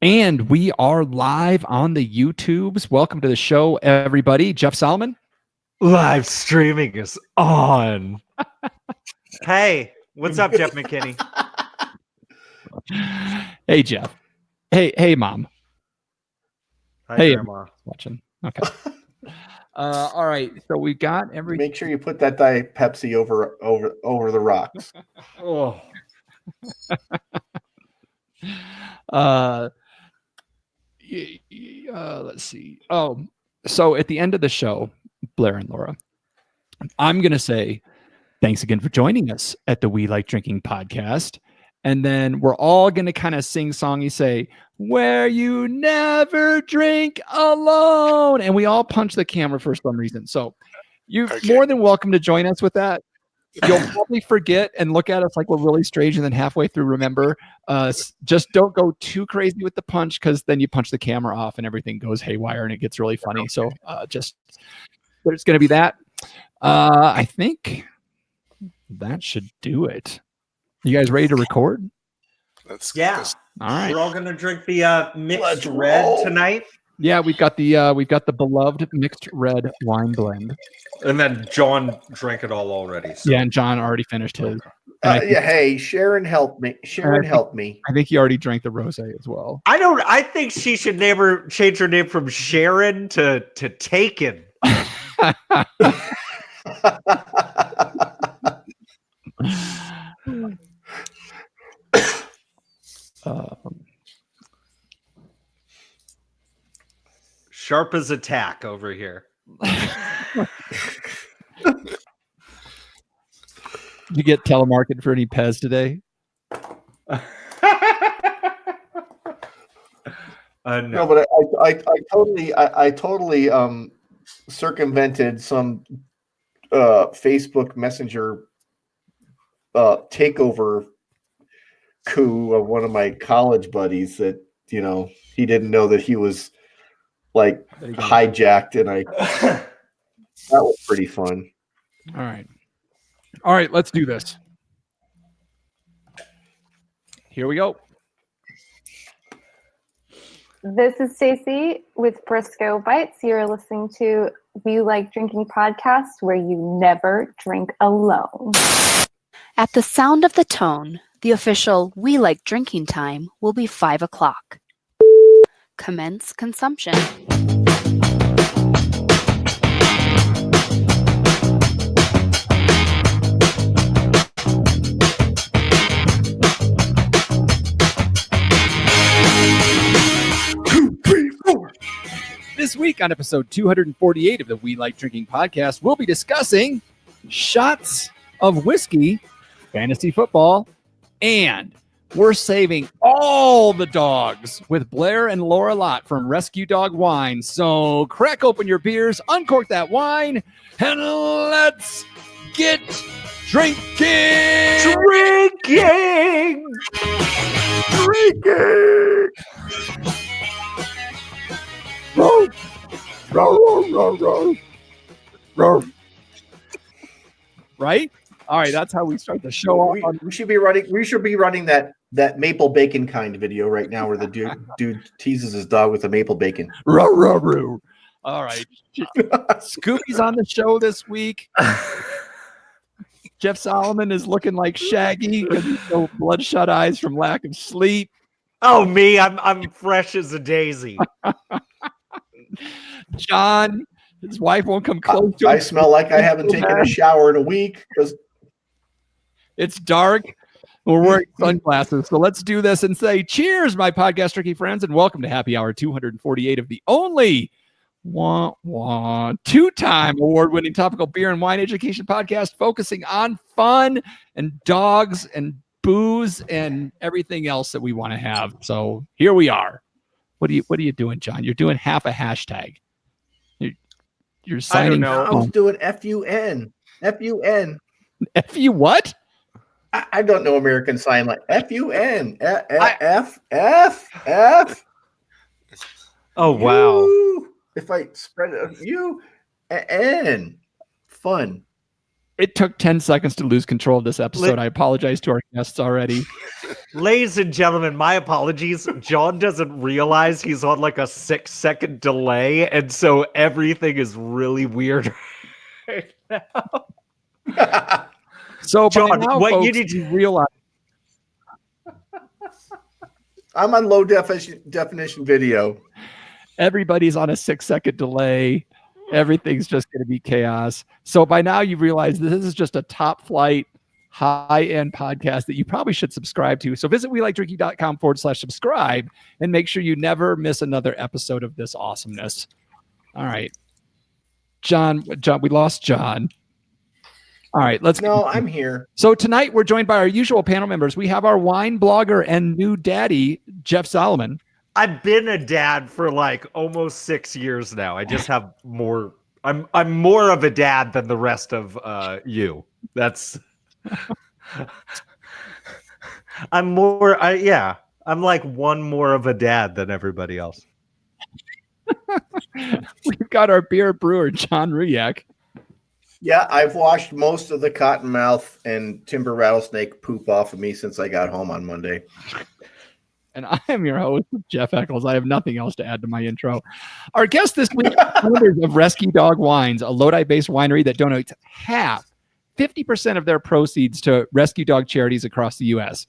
And we are live on the YouTubes. Welcome to the show, everybody. Jeff Solomon. Live streaming is on. Hey, what's up, Jeff McKinney? Hey, Jeff. Hey, Mom. Hi, hey, Grandma. Watching. Okay. All right. So we got every. Make sure you put that Diet Pepsi over the rocks. Oh. Let's see. Oh, so at the end of the show, Blair and Laura, I'm going to say thanks again for joining us at the We Like Drinking podcast. And then we're all going to kind of sing-songy say, where you never drink alone. And we all punch the camera for some reason. So you're more than welcome to join us with that. You'll probably forget and look at us like we're really strange, and then halfway through remember. Just don't go too crazy with the punch, because then you punch the camera off and everything goes haywire and it gets really funny. So just there's going to be that. I think that should do it. You guys ready to record? Yeah. All right. We're all going to drink the mixed red tonight. Yeah, we've got the beloved mixed red wine blend. And then John drank it all already. So. Yeah, and John already finished his. Hey, Sharon, help me. Help me. I think he already drank the rosé as well. I think she should change her name from Sharon to Taken. Sharp as a tack over here. Did you get telemarketed for any Pez today? No, but I totally circumvented some Facebook Messenger takeover coup of one of my college buddies that, he didn't know that he was like hijacked, and that was pretty fun. All right, let's do this. Here we go. This is Stacy with Briscoe Bites. You're listening to We Like Drinking podcast, where you never drink alone. At the sound of the tone, the official We Like Drinking time will be 5 o'clock. Commence consumption. This week on episode 248 of the We Like Drinking podcast, we'll be discussing shots of whiskey, fantasy football, and we're saving all the dogs with Blair and Laura Lott from Rescue Dog Wine. So crack open your beers, uncork that wine, and let's get drinking! Row, row. Right? All right, that's how we start the show. We should be running that maple bacon kind of video right now, where the dude teases his dog with the maple bacon. Row, row, row. All right, Scooby's on the show this week. Jeff Solomon is looking like Shaggy because he's so bloodshot eyes from lack of sleep. Oh, me, I'm fresh as a daisy. John, his wife won't come close to him. I smell like I haven't taken a shower in a week because it's dark. We're wearing sunglasses. So let's do this and say cheers, my podcast tricky friends, and welcome to Happy Hour 248 of the only two-time award-winning topical beer and wine education podcast focusing on fun and dogs and booze and everything else that we want to have. So here we are. What are you doing, John? You're doing half a hashtag. You're signing. I don't know. I was doing FUN. FU what? I don't know American Sign Language. FUN. F. Oh wow. U. If I spread it, U N. Fun. It took 10 seconds to lose control of this episode. I apologize to our guests already. Ladies and gentlemen, my apologies. John doesn't realize he's on like a 6-second delay, and so everything is really weird right now. So by John, now, what you folks, need you realize I'm on low definition video. everybody's on a 6-second delay. Everything's just going to be chaos. So by now you realize this is just a top flight, high-end podcast that you probably should subscribe to. So visit WeLikeDrinking.com/subscribe and make sure you never miss another episode of this awesomeness. All right. John, we lost John. All right, let's No, I'm here. So tonight we're joined by our usual panel members. We have our wine blogger and new daddy, Jeff Solomon. I've been a dad for like almost 6 years now. I just have more. I'm more of a dad than the rest of you. That's. I'm more. I'm like one more of a dad than everybody else. We've got our beer brewer, John Ruyak. Yeah, I've washed most of the cottonmouth and timber rattlesnake poop off of me since I got home on Monday. And I am your host, Jeff Eccles. I have nothing else to add to my intro. Our guest this week, owners of Rescue Dog Wines, a Lodi-based winery that donates 50% of their proceeds to rescue dog charities across the U.S.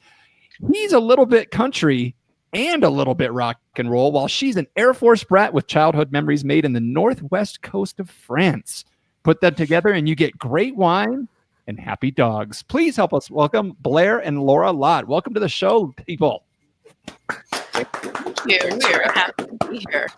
He's a little bit country and a little bit rock and roll, while she's an Air Force brat with childhood memories made in the northwest coast of France. Put them together and you get great wine and happy dogs. Please help us welcome Blair and Laura Lott. Welcome to the show, people. Thank you. We're happy to be here.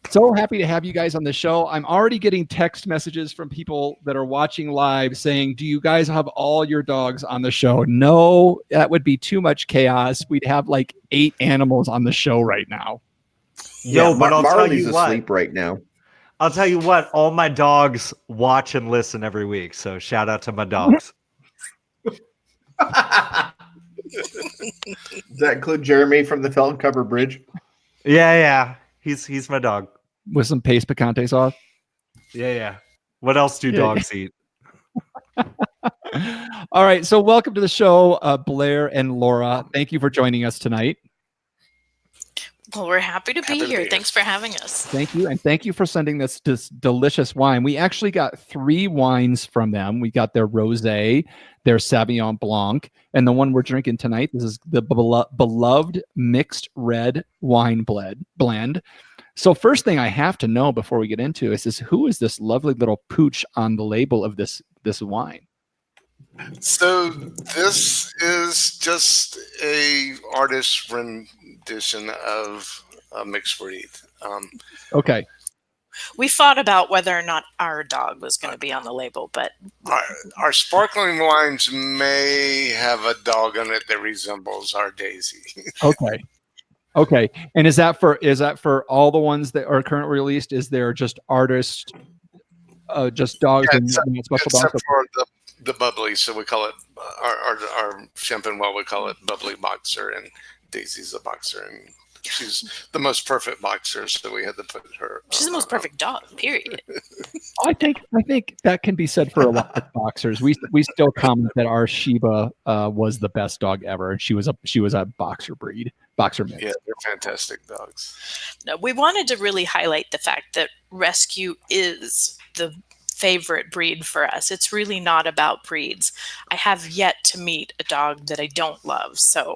So happy to have you guys on the show. I'm already getting text messages from people that are watching live saying, do you guys have all your dogs on the show? No, that would be too much chaos. We'd have like 8 animals on the show right now. Yo, but I'll tell you what. Asleep right now. I'll tell you what. All my dogs watch and listen every week. So shout out to my dogs. Does that include Jeremy from the Felton Cover Bridge? Yeah. He's my dog. With some paste picante sauce. Yeah. What else do dogs eat? All right. So welcome to the show, Blair and Laura. Thank you for joining us tonight. Well, we're happy to be here. Thanks for having us. Thank you. And thank you for sending this delicious wine. We actually got 3 wines from them. We got their Rosé, their Sauvignon Blanc, and the one we're drinking tonight. This is the beloved mixed red wine blend. So first thing I have to know before we get into is who is this lovely little pooch on the label of this wine? So this is just a artist rendition of a mixed breed. Okay. We thought about whether or not our dog was going to be on the label, but Our sparkling wines may have a dog on it that resembles our Daisy. Okay. And is that for all the ones that are currently released? Is there just artists, just dogs and special dogs? Except for the bubbly, so we call it our champagne. Well, we call it bubbly boxer, and Daisy's a boxer, and she's the most perfect boxer. So we had to put her. she's the most perfect dog. Period. I think that can be said for a lot of boxers. We still comment that our Shiba was the best dog ever, and she was a boxer breed, boxer mix. Yeah, they're fantastic dogs. No, we wanted to really highlight the fact that rescue is the favorite breed for us. It's really not about breeds. I have yet to meet a dog that I don't love. So,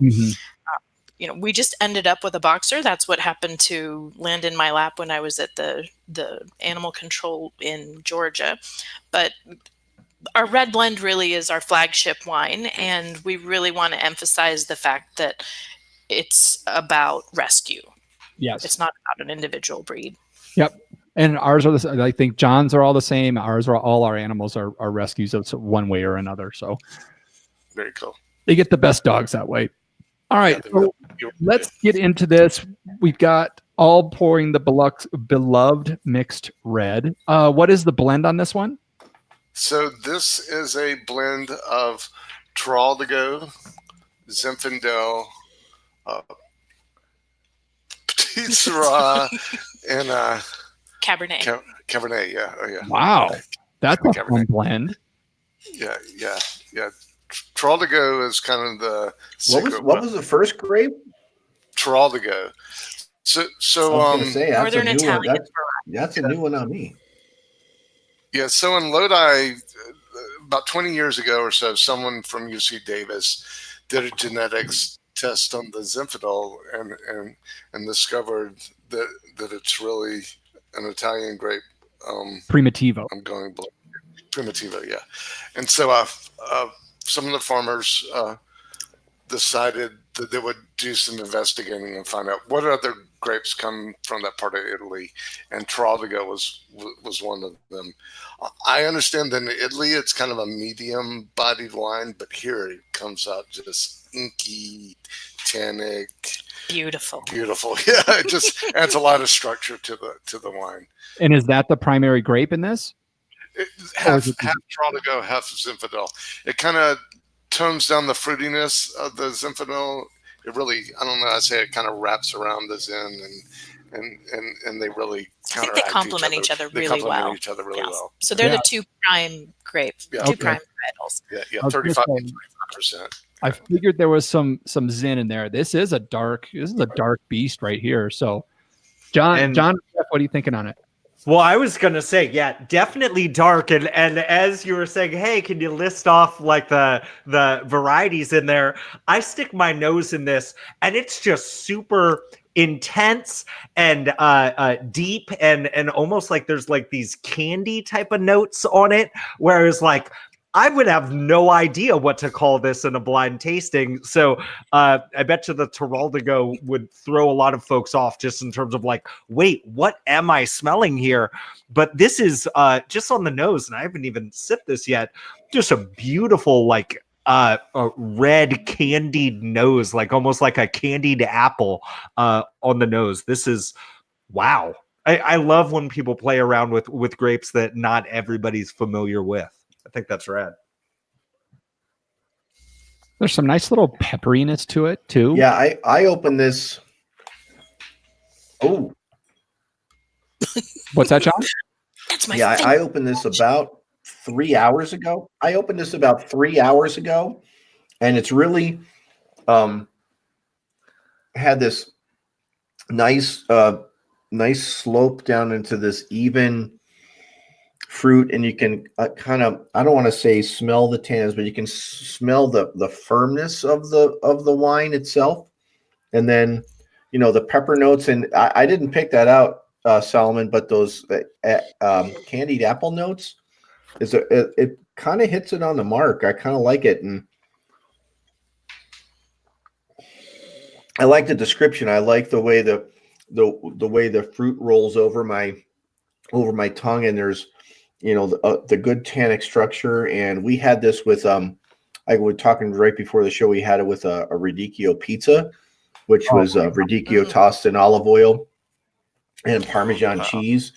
we just ended up with a boxer. That's what happened to land in my lap when I was at the animal control in Georgia. But our red blend really is our flagship wine, and we really want to emphasize the fact that it's about rescue. Yes. It's not about an individual breed. Yep. And ours are the same. I think John's are all the same. Ours are all our animals are rescues of one way or another. So Very cool. they get the best dogs that way. All right. So let's get into this. We've got all pouring the beloved mixed red. What is the blend on this one? So this is a blend of Traldigo, Zinfandel, Petit Syrah, and Cabernet. Cabernet. Yeah. Oh yeah. Wow. That's a Cabernet. fun blend. Yeah. Troldigo is kind of the secret. What was the first grape? Troldigo. So I was going to say that's a Northern new one. Italian That's a new one on me. yeah. So in Lodi, about 20 years ago or so, someone from UC Davis did a genetics test on the Zinfandel and discovered that it's really an Italian grape. Primitivo. I'm going Primitivo, yeah. And so some of the farmers decided that they would do some investigating and find out what other grapes come from that part of Italy, and Troldigo was one of them. I understand that in Italy it's kind of a medium-bodied wine, but here it comes out just inky, tannic, beautiful. Yeah, it just adds a lot of structure to the wine. And is that the primary grape in this? Half Troldigo, half Zinfandel. It kind of tones down the fruitiness of the Zinfandel. It really, I don't know, I say it kind of wraps around the Zin and they really I think they complement each other really well. So they're the two prime grapes, prime varietals. Yeah, 35%. I figured there was some Zin in there. This is a dark beast right here. So John, what are you thinking on it? Well, I was gonna say, yeah, definitely dark. And as you were saying, hey, can you list off like the varieties in there? I stick my nose in this, and it's just super intense and deep and almost like there's like these candy type of notes on it. Whereas like I would have no idea what to call this in a blind tasting. So I bet you the Troldigo would throw a lot of folks off just in terms of like, wait, what am I smelling here? But this is just on the nose, and I haven't even sipped this yet. Just a beautiful, like a red candied nose, like almost like a candied apple on the nose. This is, wow. I love when people play around with grapes that not everybody's familiar with. I think that's rad. There's some nice little pepperiness to it too. Yeah, I opened this. Oh, what's that, John? That's my I opened this about 3 hours ago. And it's really had this nice slope down into this even fruit, and you can kind of, I don't want to say smell the tannins, but you can smell the firmness of the wine itself. And then, the pepper notes, and I didn't pick that out, Solomon, but those candied apple notes, it kind of hits it on the mark. I kind of like it, and I like the description. I like the way the way the fruit rolls over my tongue, and there's the good tannic structure. And we had this with I was talking right before the show. We had it with a radicchio pizza, which was radicchio tossed in olive oil and Parmesan cheese,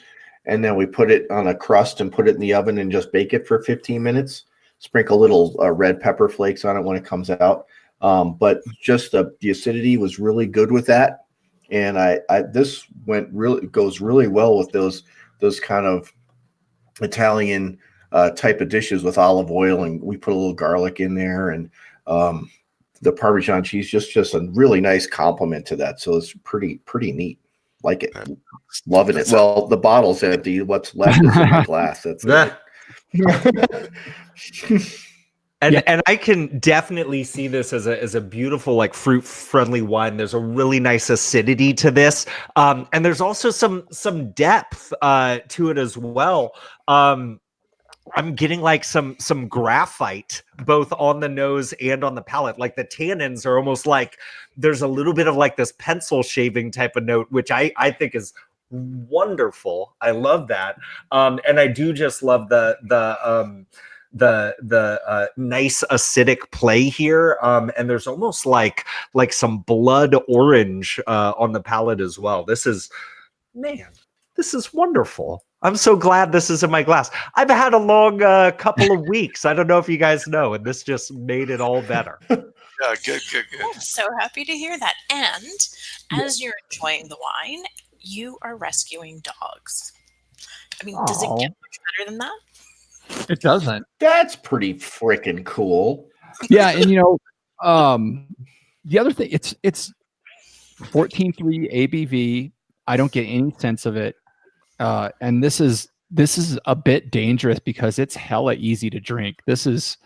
and then we put it on a crust and put it in the oven and just bake it for 15 minutes. Sprinkle little red pepper flakes on it when it comes out. But just the acidity was really good with that, and this goes really well with those kind of Italian type of dishes with olive oil, and we put a little garlic in there, and the Parmesan cheese, just a really nice complement to that. So it's pretty neat. Like it, loving it. Well, the bottle's empty. What's left is in my glass. That's And I can definitely see this as a beautiful, like, fruit friendly wine. There's a really nice acidity to this, and there's also some depth to it as well. I'm getting like some graphite both on the nose and on the palate. Like the tannins are almost like there's a little bit of like this pencil shaving type of note, which I think is wonderful. I love that, and I do just love the nice acidic play here, and there's almost like some blood orange on the palate as well. This is wonderful. I'm so glad this is in my glass. I've had a long couple of weeks. I don't know if you guys know, and this just made it all better. Yeah, good. I'm so happy to hear that. And as you're enjoying the wine, you are rescuing dogs. I mean, does it get much better than that? It doesn't. That's pretty freaking cool. Yeah, and the other thing, it's 14.3 ABV. I don't get any sense of it, and this is a bit dangerous because it's hella easy to drink. This is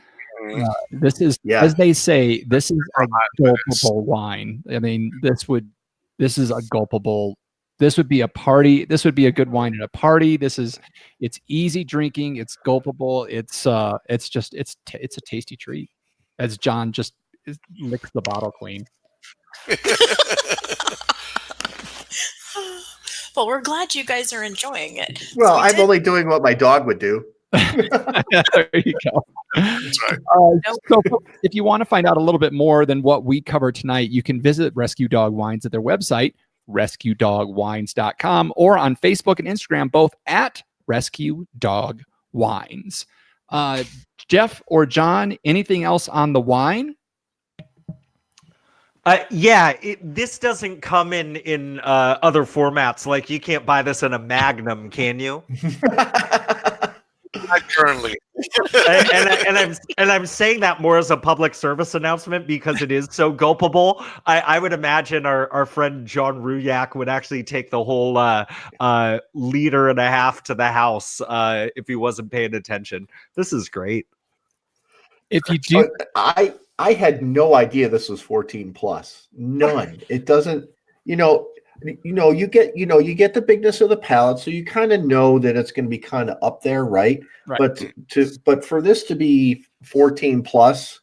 as they say, this is a gulpable wine. I mean, this is a gulpable. This would be a party. This would be a good wine at a party. It's easy drinking. It's gulpable. It's a tasty treat. As John just licks the bottle clean. Well, we're glad you guys are enjoying it. Well, I'm only doing what my dog would do. There you go. That's right. So if you want to find out a little bit more than what we covered tonight, you can visit Rescue Dog Wines at their website, rescuedogwines.com, or on Facebook and Instagram, both at Rescue Dog Wines. Jeff or John, anything else on the wine? This doesn't come in other formats. Like, you can't buy this in a Magnum, can you? Not currently. and I'm saying that more as a public service announcement because it is so gulpable. I would imagine our friend John Ruyak would actually take the whole liter and a half to the house if he wasn't paying attention. This is great. If you do, I had no idea this was 14 plus. None. It doesn't. You get the bigness of the palate, so you kind of know that it's going to be kind of up there, right? But for this to be 14 plus,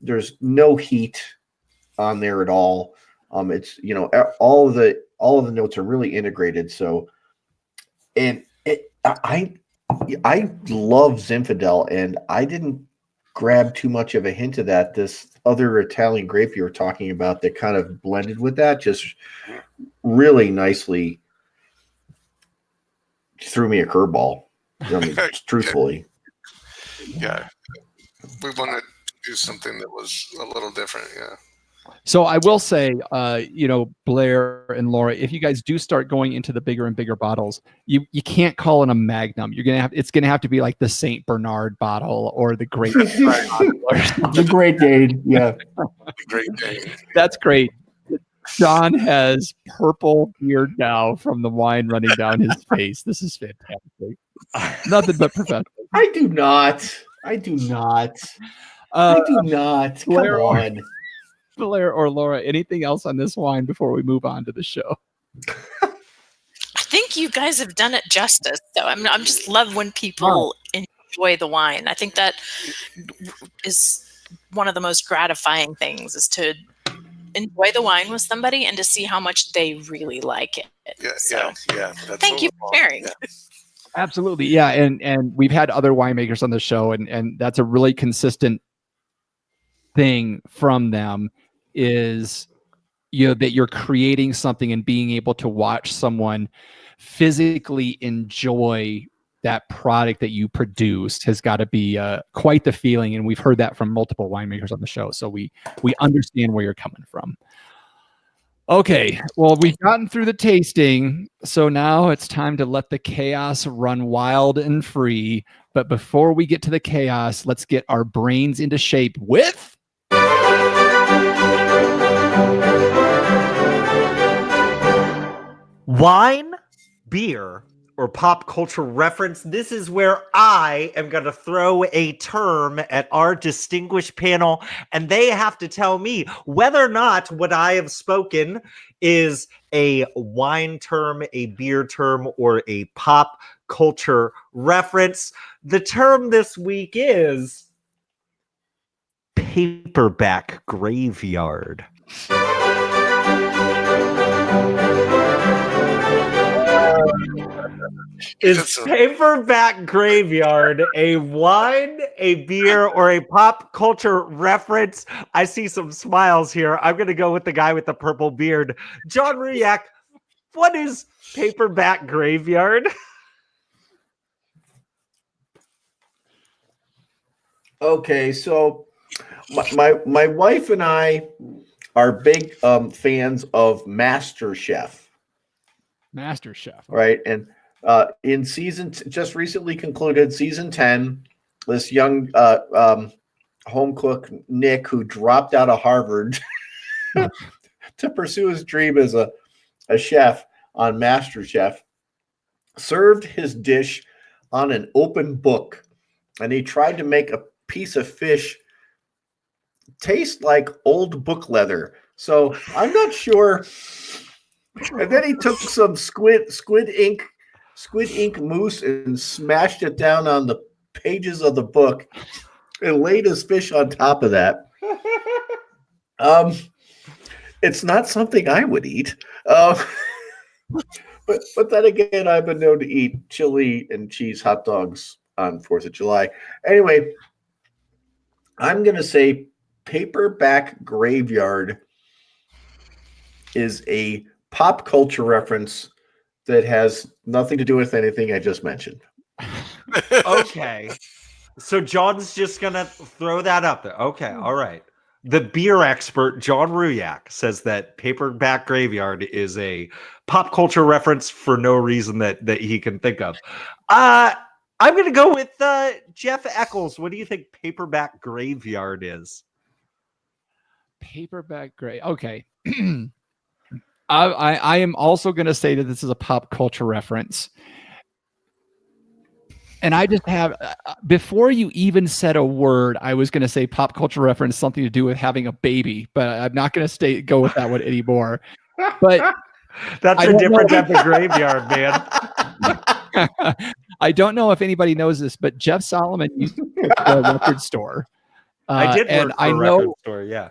there's no heat on there at all. It's all of the notes are really integrated. So, and I love Zinfandel, and I didn't grab too much of a hint of that. This other Italian grape you were talking about that kind of blended with that just really nicely threw me a curveball. I mean, truthfully. Yeah. We wanted to do something that was a little different. Yeah. So I will say, Blair and Laura, if you guys do start going into the bigger and bigger bottles, you can't call it a Magnum. It's gonna have to be like the Saint Bernard bottle or the Great the Great Dane. Yeah, the Great Dane. That's great. John has purple beard now from the wine running down his face. This is fantastic. Nothing but professional. I do not. Come on. Blair or Laura, anything else on this wine before we move on to the show? I think you guys have done it justice, though. I'm just love when people enjoy the wine. I think that is one of the most gratifying things, is to enjoy the wine with somebody and to see how much they really like it. Yeah. Thank you for sharing. Yeah. Absolutely, yeah, and we've had other winemakers on the show, and that's a really consistent thing from them. Is that you're creating something and being able to watch someone physically enjoy that product that you produced has got to be quite the feeling, and we've heard that from multiple winemakers on the show, so we understand where you're coming from. Okay, well, we've gotten through the tasting, so now it's time to let the chaos run wild and free. But before we get to the chaos, let's get our brains into shape with Wine, beer, or pop culture reference. This is where I am going to throw a term at our distinguished panel, and they have to tell me whether or not what I have spoken is a wine term, a beer term, or a pop culture reference. The term this week is paperback graveyard. Is paperback graveyard a wine, a beer, or a pop culture reference? I see some smiles here. I'm going to go with the guy with the purple beard. John Ruyak, what is paperback graveyard? Okay, so my wife and I are big fans of MasterChef. Right, and in just recently concluded season 10, this young home cook Nick, who dropped out of Harvard to pursue his dream as a chef on MasterChef, served his dish on an open book, and he tried to make a piece of fish taste like old book leather. So I'm not sure. And then he took some squid ink mousse and smashed it down on the pages of the book and laid his fish on top of that. It's not something I would eat. But then again, I've been known to eat chili and cheese hot dogs on 4th of July. Anyway, I'm going to say Paperback Graveyard is a pop culture reference that has nothing to do with anything I just mentioned. Okay. So John's just going to throw that up there. Okay. All right. The beer expert, John Ruyak, says that Paperback Graveyard is a pop culture reference for no reason that he can think of. I'm going to go with Jeff Eccles. What do you think Paperback Graveyard is? Paperback Gray. Okay. I am also going to say that this is a pop culture reference. And I just have, before you even said a word, I was going to say pop culture reference, something to do with having a baby, but I'm not going to go with that one anymore. But that's a different type of graveyard, man. I don't know if anybody knows this, but Jeff Solomon used to work for a record store. I did work for a record store, yeah.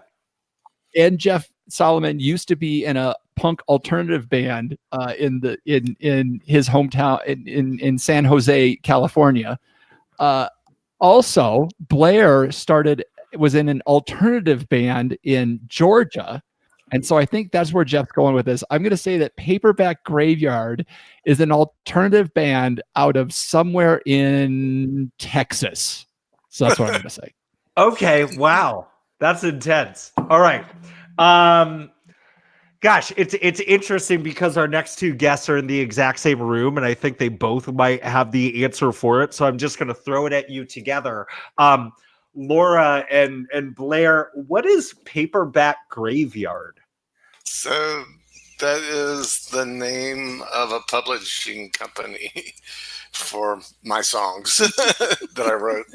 And Jeff Solomon used to be in a punk alternative band in his hometown in San Jose, California. Also, Blair was in an alternative band in Georgia. And so I think that's where Jeff's going with this. I'm going to say that Paperback Graveyard is an alternative band out of somewhere in Texas. So that's what I'm going to say. Okay. Wow. That's intense. All right. Gosh, it's interesting because our next two guests are in the exact same room, and I think they both might have the answer for it. So I'm just going to throw it at you together. Laura and Blair, what is Paperback Graveyard? So that is the name of a publishing company for my songs that I wrote.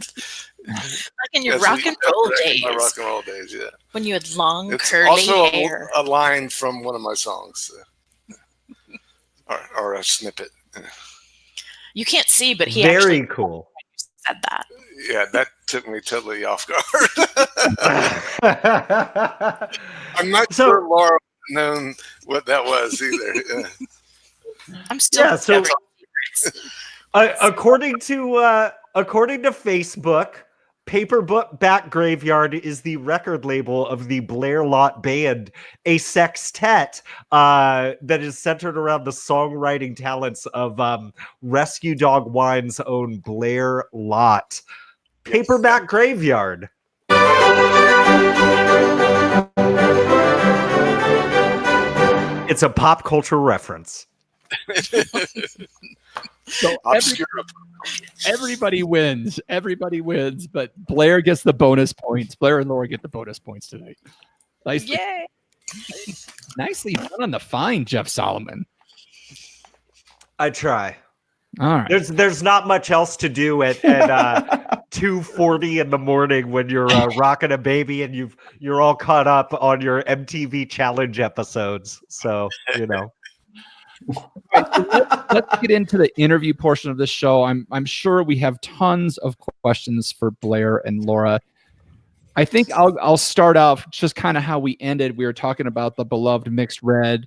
Like in your rock and roll days. My rock and roll days, yeah. When you had long, it's curly also hair. a line from one of my songs. Or a snippet. You can't see, but he very cool said that. Yeah, that took me totally off guard. I'm not sure Laura known what that was either. I'm still according to Facebook, Paperback Graveyard is the record label of the Blair Lot Band, a sextet that is centered around the songwriting talents of Rescue Dog Wine's own Blair Lot. Paperback Graveyard. It's a pop culture reference. So everybody wins. Everybody wins, but Blair gets the bonus points. Blair and Laura get the bonus points tonight. Nicely done on the fine, Jeff Solomon. I try. All right. There's not much else to do at 2:40 in the morning when you're rocking a baby and you're all caught up on your MTV Challenge episodes. So Let's get into the interview portion of this show. I'm sure we have tons of questions for Blair and Laura. I think I'll start off just kind of how we ended. We were talking about the beloved mixed red.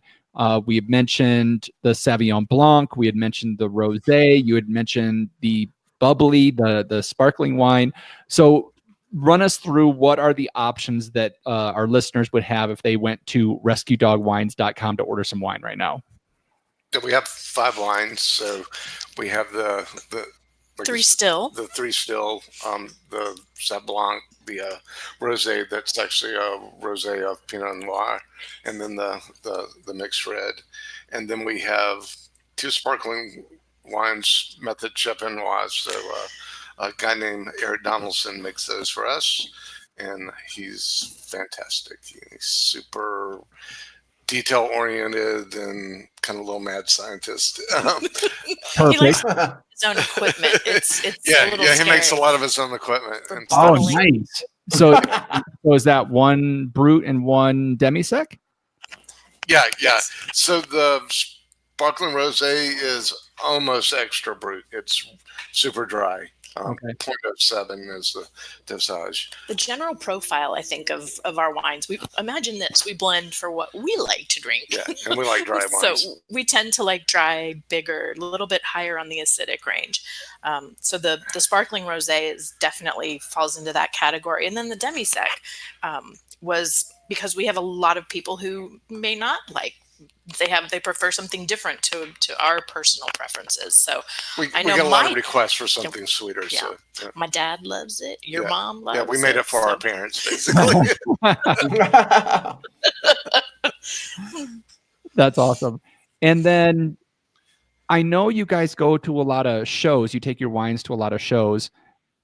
We had mentioned the Sauvignon Blanc. We had mentioned the Rosé. You had mentioned the bubbly, the sparkling wine. So run us through what are the options that our listeners would have if they went to rescuedogwines.com to order some wine right now. We have 5 wines. So we have the 3 still. The 3 still, the Sauv Blanc, the rosé that's actually a rosé of Pinot Noir, and then the mixed red, and then we have 2 sparkling wines, Method Champenoise. So a guy named Eric Donaldson makes those for us, and he's fantastic. He's super detail oriented and kind of a little mad scientist. He likes Perfect. his own equipment. It's Yeah, a little he scary. makes a lot of his own equipment. And Oh, stuff. nice. So, so is that one brute and one demisec? Yeah. So the sparkling rosé is almost extra brut. It's super dry. Okay. 0.07 is the dosage. The general profile, I think, of our wines. We imagine this. We blend for what we like to drink. Yeah, and we like dry wines. So we tend to like dry, bigger, a little bit higher on the acidic range. So the sparkling rosé is definitely falls into that category. And then the demisec was because we have a lot of people who may not like. They prefer something different to our personal preferences. So we I know get a lot of requests for something sweeter. Yeah. So yeah. My dad loves it. Your mom loves it. Yeah, we made it for our parents, basically. That's awesome. And then I know you guys go to a lot of shows. You take your wines to a lot of shows.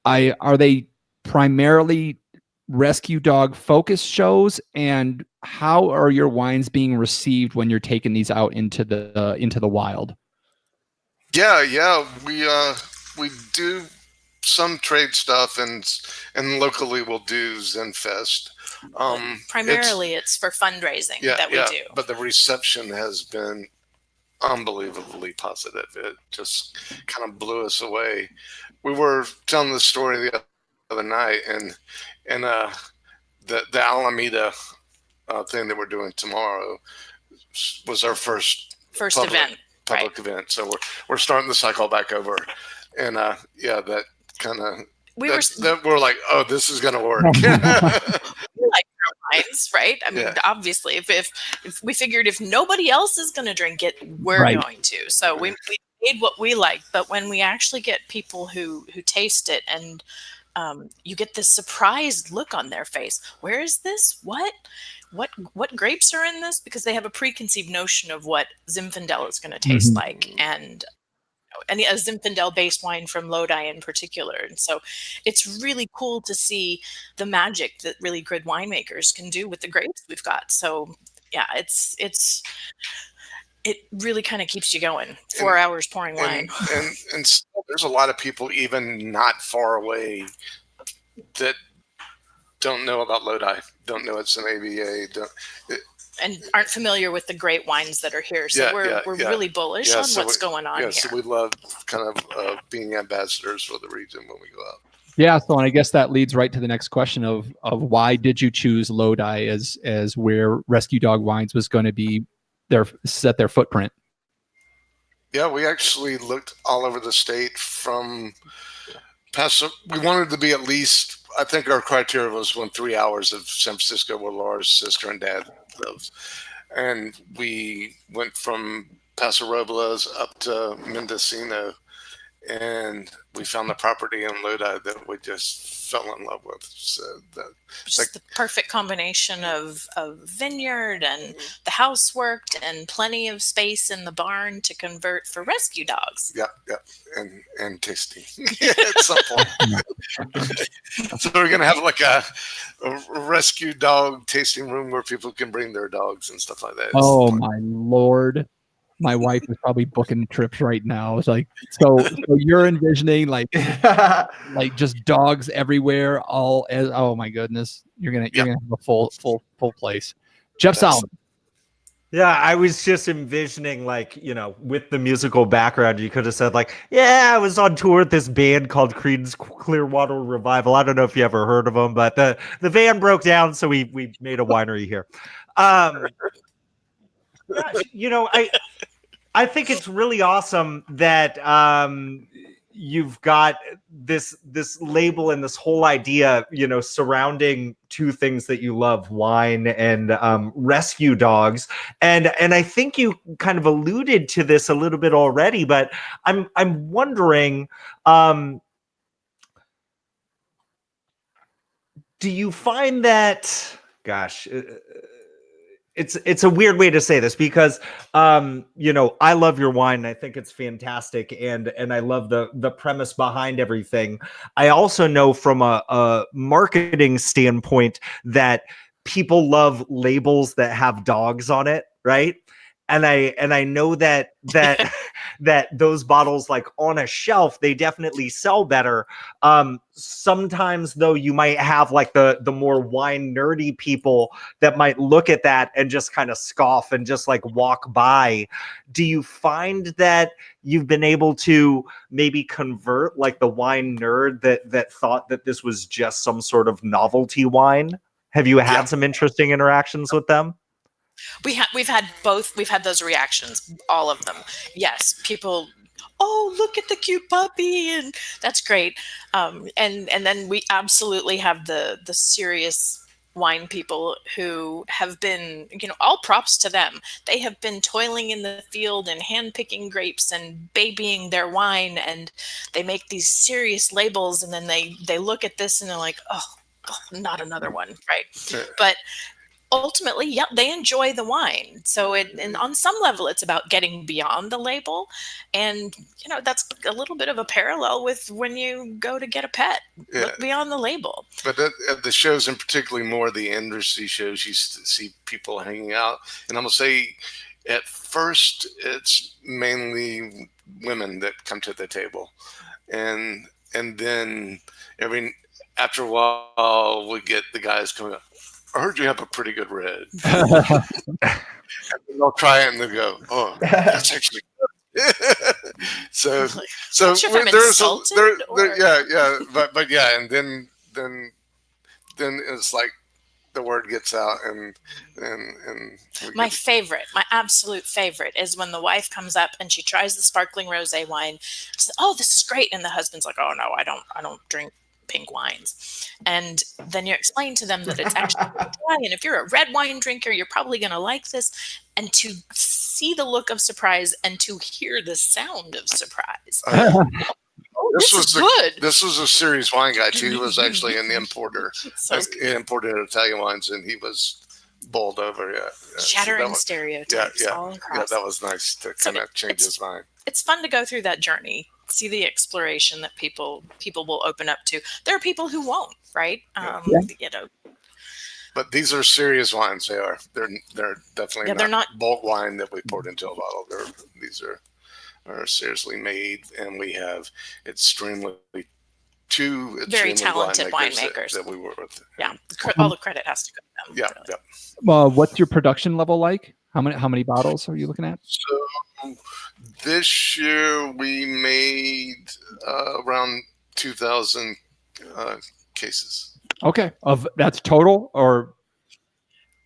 Are they primarily rescue dog focused shows, and how are your wines being received when you're taking these out into the wild? Yeah, we do some trade stuff, and locally we'll do Zenfest. Primarily, it's for fundraising that we do. But the reception has been unbelievably positive. It just kind of blew us away. We were telling the story the other night, and the Alameda thing that we're doing tomorrow was our first event. Public event. So we're starting the cycle back over, and that kind of we're like, oh, this is gonna work. We like our wines, right? I mean, obviously, if we figured if nobody else is going to drink it, we're going to. So we made what we like, but when we actually get people who taste it and you get this surprised look on their face. Where is this? What grapes are in this? Because they have a preconceived notion of what Zinfandel is going to taste like, and a Zinfandel-based wine from Lodi in particular. And so it's really cool to see the magic that really good winemakers can do with the grapes we've got. So yeah, it really kind of keeps you going. 4 hours pouring wine. And still, there's a lot of people even not far away that don't know about Lodi, don't know it's an AVA, and aren't familiar with the great wines that are here. So we're really bullish on what's going on here. So we love kind of being ambassadors for the region when we go out. Yeah, so and I guess that leads right to the next question of why did you choose Lodi as where Rescue Dog Wines was going to be set their footprint? Yeah, we actually looked all over the state from Paso. We wanted to be at least, I think our criteria was 3 hours of San Francisco, where Laura's sister and dad lives. And we went from Paso Robles up to Mendocino, and we found the property in Lodi that we just fell in love with. So just the perfect combination of vineyard and the house worked and plenty of space in the barn to convert for rescue dogs. Yeah, and tasty at some point. So we're gonna have like a rescue dog tasting room where people can bring their dogs and stuff like that. Oh my Lord. My wife is probably booking trips right now. It's like, so you're envisioning like just dogs everywhere. Oh my goodness, you're gonna have a full place. Jeff Solomon. Yeah, I was just envisioning, like, with the musical background, you could have said, like, I was on tour with this band called Creedence Clearwater Revival. I don't know if you ever heard of them, but the van broke down, so we made a winery here. I think it's really awesome that you've got this label and this whole idea, surrounding two things that you love, wine and rescue dogs. And I think you kind of alluded to this a little bit already, but I'm wondering, do you find that, it's a weird way to say this because I love your wine and I think it's fantastic and I love the premise behind everything. I also know from a marketing standpoint that people love labels that have dogs on it, right? And I know that that those bottles, like on a shelf, they definitely sell better. Sometimes though, you might have like the more wine nerdy people that might look at that and just kind of scoff and just like walk by. Do you find that you've been able to maybe convert like the wine nerd that thought that this was just some sort of novelty wine? Have you had some interesting interactions with them? We've had both. We've had those reactions, all of them. Yes, people. Oh, look at the cute puppy, and that's great. And then we absolutely have the serious wine people who have been, all props to them. They have been toiling in the field and hand picking grapes and babying their wine, and they make these serious labels, and then they look at this and they're like, oh, not another one, right? But ultimately, yeah, they enjoy the wine. So and on some level, it's about getting beyond the label. And, that's a little bit of a parallel with when you go to get a pet. Yeah. Look beyond the label. But at the shows, and particularly more the industry shows, you see people hanging out. And I'm going to say, at first, it's mainly women that come to the table. And then after a while, we get the guys coming up. I heard you have a pretty good red. And they'll try it and they'll go, oh, that's actually good. so there's but yeah, and then it's like the word gets out and my absolute favorite is when the wife comes up and she tries the sparkling rosé wine. She says, oh, this is great. And the husband's like, oh no, I don't drink pink wines. And then you explain to them that it's actually dry, and if you're a red wine drinker, you're probably going to like this. And to see the look of surprise and to hear the sound of surprise. This was good. This was a serious wine guy too. He was actually an importer. He imported Italian wines, and he was bowled over. Shattering stereotypes all across. Yeah, that was nice to kind of change his mind. It's fun to go through that journey. See the exploration that people will open up to. There are people who won't, right? But these are serious wines. They are. They're definitely they're not bulk wine that we poured into a bottle. These are seriously made, and we have two very talented winemakers that we work with. Yeah, all the credit has to go to them. Yeah, really. yeah. What's your production level like? How many bottles are you looking at? So this year we made around 2,000 cases. Okay, that's total or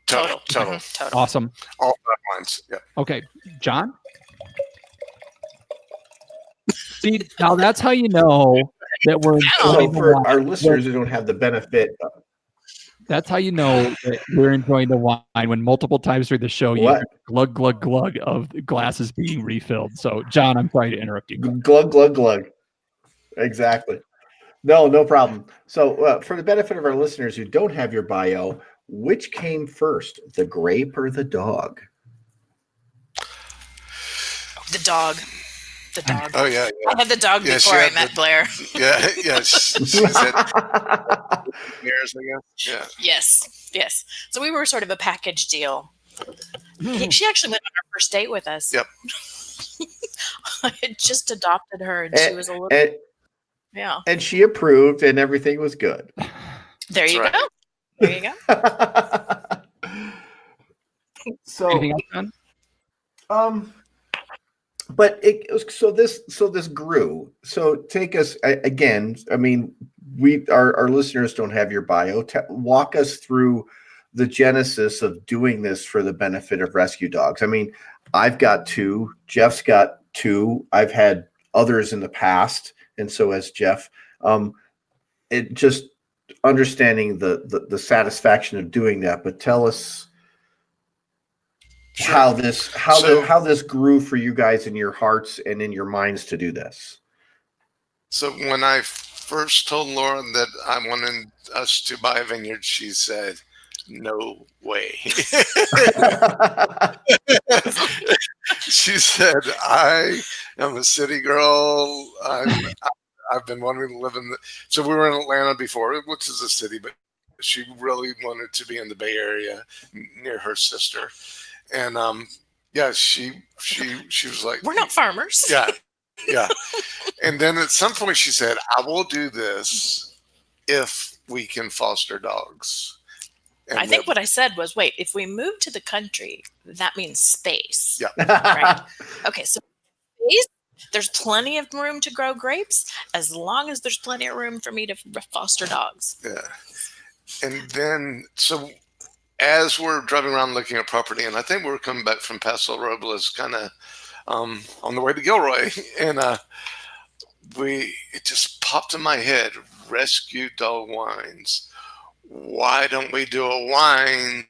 total. Mm-hmm. Total. Awesome. All 5 wines. Yeah. Okay, John. See, now that's how you know that we're. So for our listeners who don't have the benefit. That's how you know that we're enjoying the wine when multiple times through the show you hear glug, glug, glug of glasses being refilled. So, John, I'm sorry to interrupt you. Glug, glug, glug. Exactly. No problem. So for the benefit of our listeners who don't have your bio, which came first, the grape or the dog? The dog. The dog. Oh, yeah. I had the dog before I met Blair. Yeah, yes. She's had years, I guess. Yeah. Yes. So we were sort of a package deal. She actually went on our first date with us. Yep. I had just adopted her, and she was a little. Yeah. And she approved, and everything was good. There you go. There you go. So, anything else, John? But this grew. So take us again. I mean, our listeners don't have your bio. Walk us through the genesis of doing this for the benefit of rescue dogs. I mean, I've got 2. Jeff's got 2. I've had others in the past, and so has Jeff. It just understanding the satisfaction of doing that. But tell us. Sure. How this grew for you guys in your hearts and in your minds to do this. So when I first told Laura that I wanted us to buy a vineyard, she said, no way. She said, I am a city girl. I've been wanting to live in so we were in Atlanta before, which is a city, but she really wanted to be in the Bay Area near her sister. And yeah, she was like, We're not farmers. Yeah. Yeah. And then at some point she said, I will do this if we can foster dogs. And I think what I said was, wait, if we move to the country, that means space. Yeah. Right. Okay. So space, there's plenty of room to grow grapes as long as there's plenty of room for me to foster dogs. Yeah. And then, so as we're driving around looking at property, and I think we were coming back from Paso Robles, kind of on the way to Gilroy, and it just popped in my head, Rescue Dog Wines. Why don't we do a wine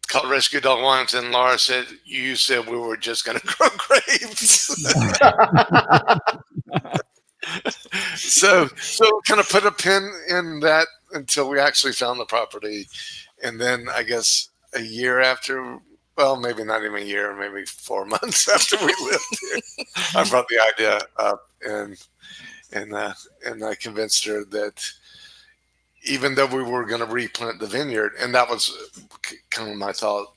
called Rescue Dog Wines? And Laura said, you said we were just going to grow grapes. So kind of put a pin in that until we actually found the property. And then I guess a year after, well, maybe not even a year, maybe 4 months after we lived here, I brought the idea up, and I convinced her that even though we were going to replant the vineyard, and that was kind of my thought,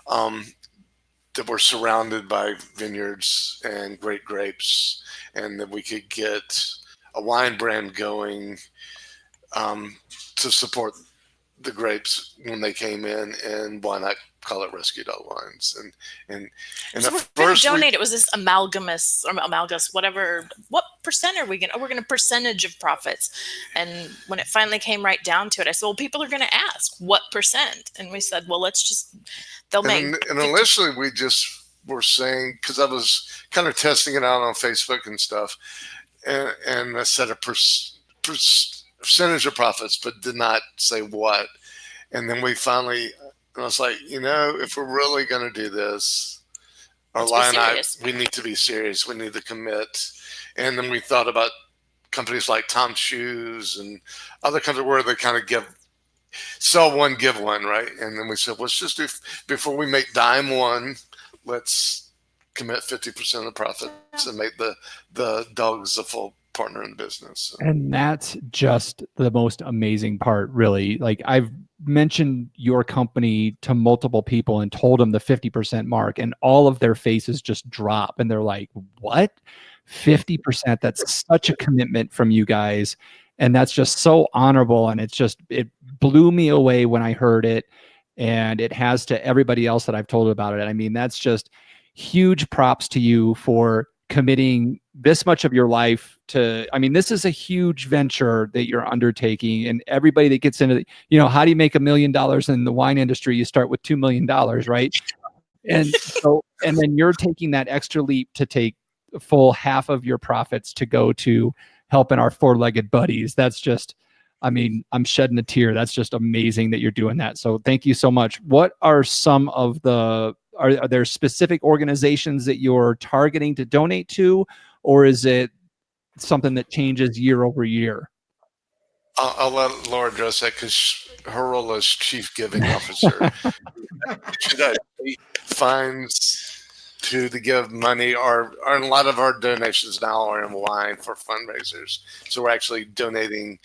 that we're surrounded by vineyards and great grapes, and that we could get a wine brand going to support the grapes when they came in, and why not call it Rescue Dog Wines? And so we're going to donate. It was this amalgamous, whatever. What percent are we going to? We're going to percentage of profits. And when it finally came right down to it, I said, well, people are going to ask what percent, and we said, well, they'll make. And initially we just were saying, because I was kind of testing it out on Facebook and stuff, and I said a percentage of profits, but did not say what. And then we finally, I was like, if we're really going to do this, we need to be serious. We need to commit. And then we thought about companies like Tom's Shoes and other companies where they kind of sell one, give one, right? And then we said, let's just do, before we make dime one, let's commit 50% of the profits and make the dogs a full partner in business. And that's just the most amazing part, really. Like, I've mentioned your company to multiple people and told them the 50% mark, and all of their faces just drop, and they're like, what? 50%? That's such a commitment from you guys. And that's just so honorable. And it blew me away when I heard it. And it has to everybody else that I've told about it. I mean, that's just huge props to you for committing this much of your life to, I mean, this is a huge venture that you're undertaking, and everybody that gets into how do you make $1 million in the wine industry? You start with $2 million, right? And then you're taking that extra leap to take a full half of your profits to go to helping our four-legged buddies. That's just, I mean, I'm shedding a tear. That's just amazing that you're doing that. So thank you so much. What are some of are there specific organizations that you're targeting to donate to, or is it something that changes year over year? I'll let Laura address that, because her role as chief giving officer. She finds to give money, or a lot of our donations now are in wine for fundraisers. So we're actually donating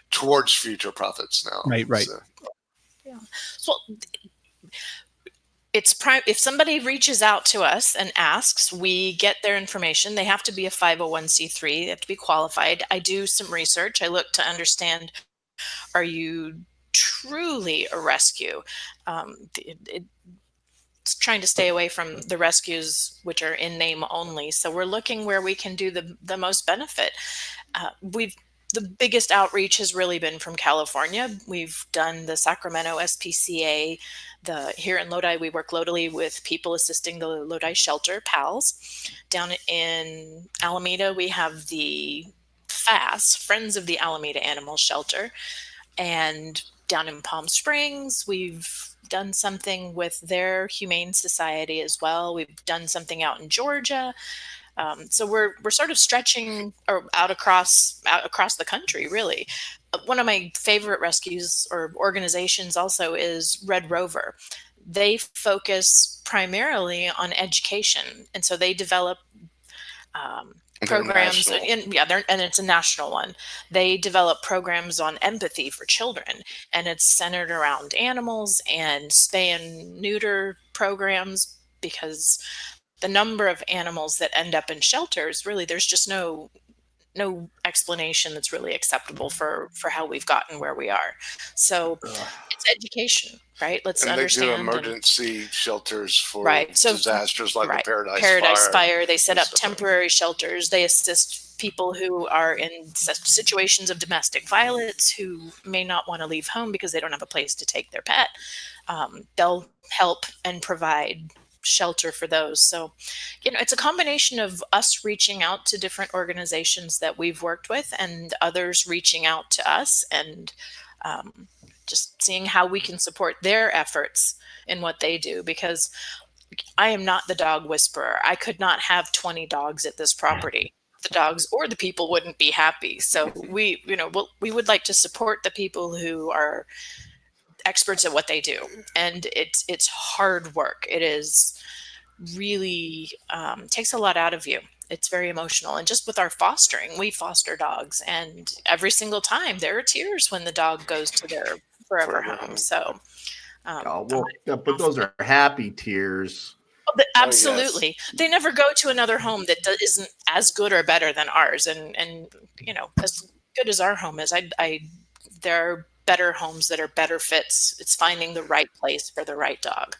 towards future profits now. Right. So. Yeah. So if somebody reaches out to us and asks, we get their information. They have to be a 501c3. They have to be qualified. I do some research. I look to understand, are you truly a rescue? It's trying to stay away from the rescues which are in name only. So we're looking where we can do the most benefit. The biggest outreach has really been from California. We've done the Sacramento SPCA. Here in Lodi, we work locally with people assisting the Lodi Shelter, PALS. Down in Alameda, we have the FAS, Friends of the Alameda Animal Shelter. And down in Palm Springs, we've done something with their Humane Society as well. We've done something out in Georgia. So we're sort of stretching out across the country, really. One of my favorite rescues or organizations also is Red Rover. They focus primarily on education, and so they develop programs. And it's a national one. They develop programs on empathy for children, and it's centered around animals and spay and neuter programs, because the number of animals that end up in shelters, really, there's just no explanation that's really acceptable for how we've gotten where we are. So it's education, right? Let's and understand. They do emergency shelters for So, disasters like the Paradise Fire. They set up temporary shelters. They assist people who are in situations of domestic violence, who may not want to leave home because they don't have a place to take their pet. They'll help and provide shelter for those. So, it's a combination of us reaching out to different organizations that we've worked with, and others reaching out to us, and just seeing how we can support their efforts in what they do. Because I am not the dog whisperer. I could not have 20 dogs at this property. The dogs or the people wouldn't be happy. So we would like to support the people who are experts at what they do, and it's hard work. It is really takes a lot out of you. It's very emotional. And just with our fostering, we foster dogs, and every single time there are tears when the dog goes to their forever home. So but those are happy tears. Absolutely. Yes. They never go to another home that isn't as good or better than ours, and as good as our home is, there are better homes that are better fits. It's finding the right place for the right dog.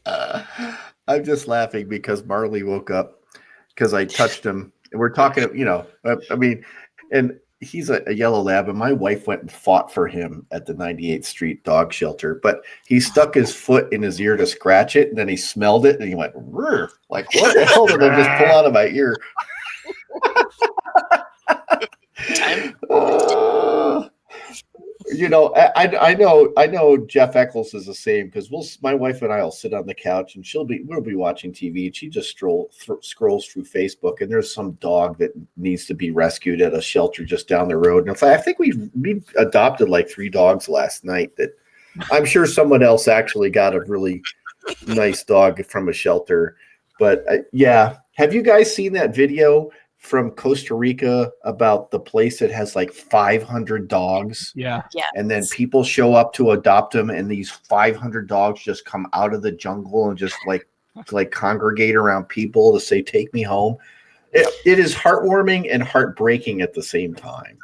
I'm just laughing because Marley woke up because I touched him, and we're talking, and he's a yellow lab, and my wife went and fought for him at the 98th Street dog shelter, but he stuck his foot in his ear to scratch it, and then he smelled it, and he went, "Rrr." Like, what the hell did I just pull out of my ear? I know Jeff Eccles is the same, because my wife and I will sit on the couch, and we'll be watching TV, and she just scrolls through Facebook, and there's some dog that needs to be rescued at a shelter just down the road. And I think we adopted like 3 dogs last night that I'm sure someone else actually got a really nice dog from a shelter. But have you guys seen that video from Costa Rica about the place that has like 500 dogs? Yeah. And then people show up to adopt them, and these 500 dogs just come out of the jungle and just like congregate around people to say, "Take me home." It is heartwarming and heartbreaking at the same time.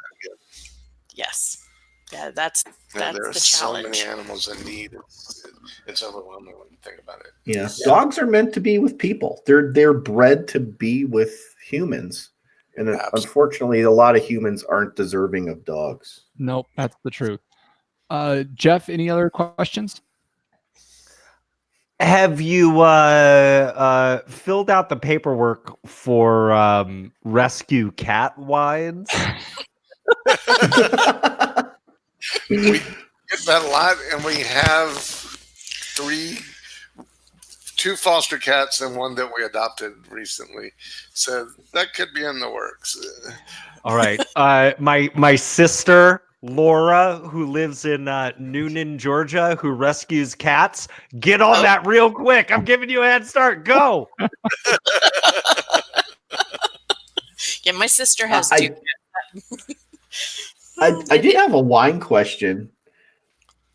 Yes. Yeah, that's there are the challenge. So many animals in need. It's overwhelming when you think about it. Yeah. Dogs are meant to be with people. They're bred to be with humans. And unfortunately, a lot of humans aren't deserving of dogs. Nope, that's the truth. Jeff, any other questions? Have you filled out the paperwork for rescue cat wines? We get that a lot, and we have 2 foster cats and 1 that we adopted recently. So that could be in the works. All right. My sister, Laura, who lives in Noonan, Georgia, who rescues cats. Get on that real quick. I'm giving you a head start. Go. Yeah, my sister has 2. I did have a wine question.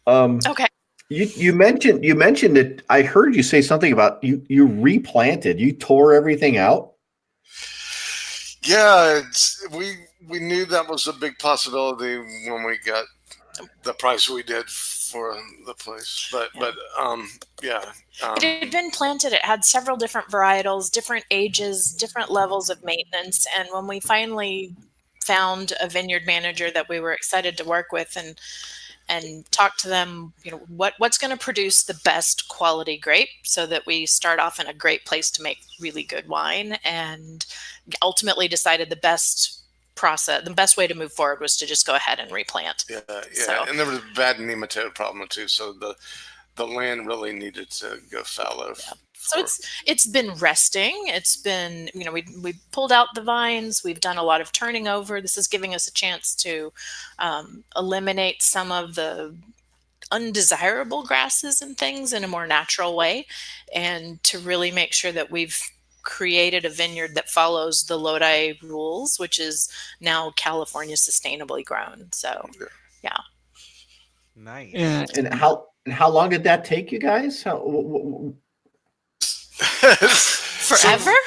Okay. You mentioned that I heard you say something about you replanted. You tore everything out. Yeah, we knew that was a big possibility when we got the price we did for the place. But it had been planted. It had several different varietals, different ages, different levels of maintenance. And when we finally found a vineyard manager that we were excited to work with, and talk to them, what's going to produce the best quality grape, so that we start off in a great place to make really good wine, and ultimately decided the best way to move forward was to just go ahead and replant. Yeah. So. And there was a bad nematode problem too. So the land really needed to go fallow. So it's been resting. It's been, we pulled out the vines. We've done a lot of turning over. This is giving us a chance to eliminate some of the undesirable grasses and things in a more natural way, and to really make sure that we've created a vineyard that follows the Lodi rules, which is now California sustainably grown. So, yeah. Nice. And how long did that take you guys? Forever?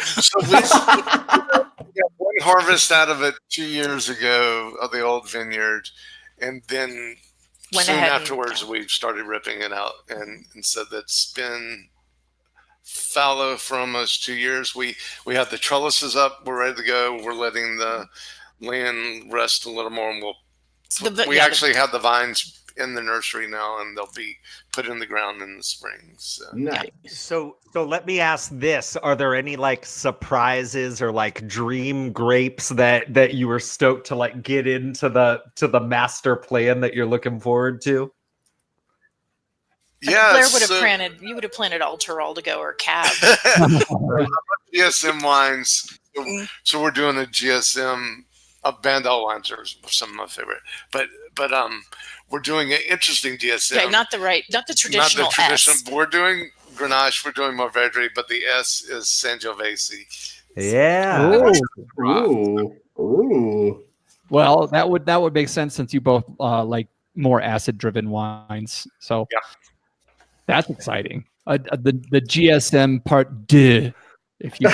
So we got one harvest out of it 2 years ago of the old vineyard, and then Went soon ahead afterwards we started ripping it out, and so that's been fallow for almost 2 years. We have the trellises up. We're ready to go. We're letting the land rest a little more, and we actually have the vines in the nursery now, and they'll be put in the ground in the spring. So. Nice. So let me ask this: are there any like surprises or like dream grapes that you were stoked to like get into the master plan that you're looking forward to? Yeah, Blair would have planted. You would have planted Alterol to go or Cab. GSM wines. So we're doing a GSM. Bandel wines are some of my favorite, but we're doing an interesting GSM. Okay, not the traditional S. We're doing Grenache, we're doing Mourvedre, but the S is Sangiovese. Yeah. Ooh. Well, that would make sense since you both like more acid-driven wines. So that's exciting. The GSM Part 2, if you.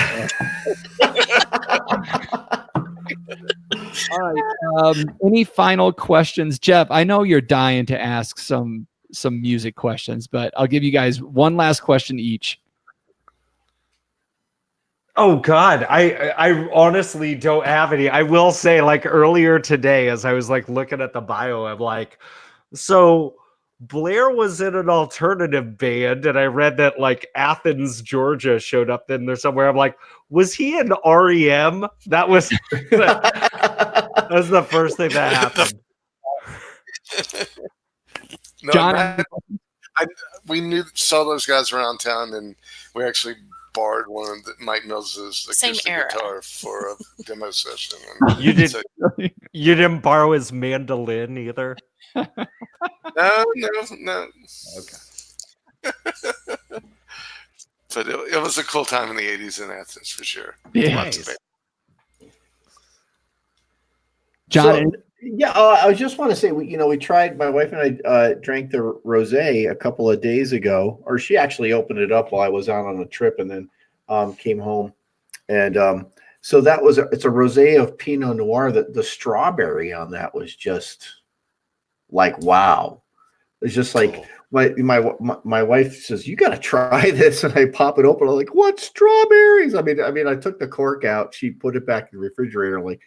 All right. Any final questions, Jeff? I know you're dying to ask some music questions, but I'll give you guys one last question each. Oh God, I honestly don't have any. I will say, like earlier today, as I was like looking at the bio, I'm like, so Blair was in an alternative band, and I read that like Athens, Georgia showed up in there somewhere. I'm like, was he in REM? That was that was the first thing that happened. No, John, we saw those guys around town, and we actually borrowed one of Mike Mills's acoustic guitar for a demo session. And you didn't borrow his mandolin either. No. Okay. But it was a cool time in the 80s in Athens for sure. Yeah. Nice. John. I just want to say, we tried. My wife and I drank the rosé a couple of days ago, or she actually opened it up while I was out on a trip, and then came home, and so it's a rosé of Pinot Noir. The strawberry on that was just like wow. It's just like my wife says, "You got to try this," and I pop it open. I'm like, "What strawberries?" I mean, I took the cork out. She put it back in the refrigerator. I'm like,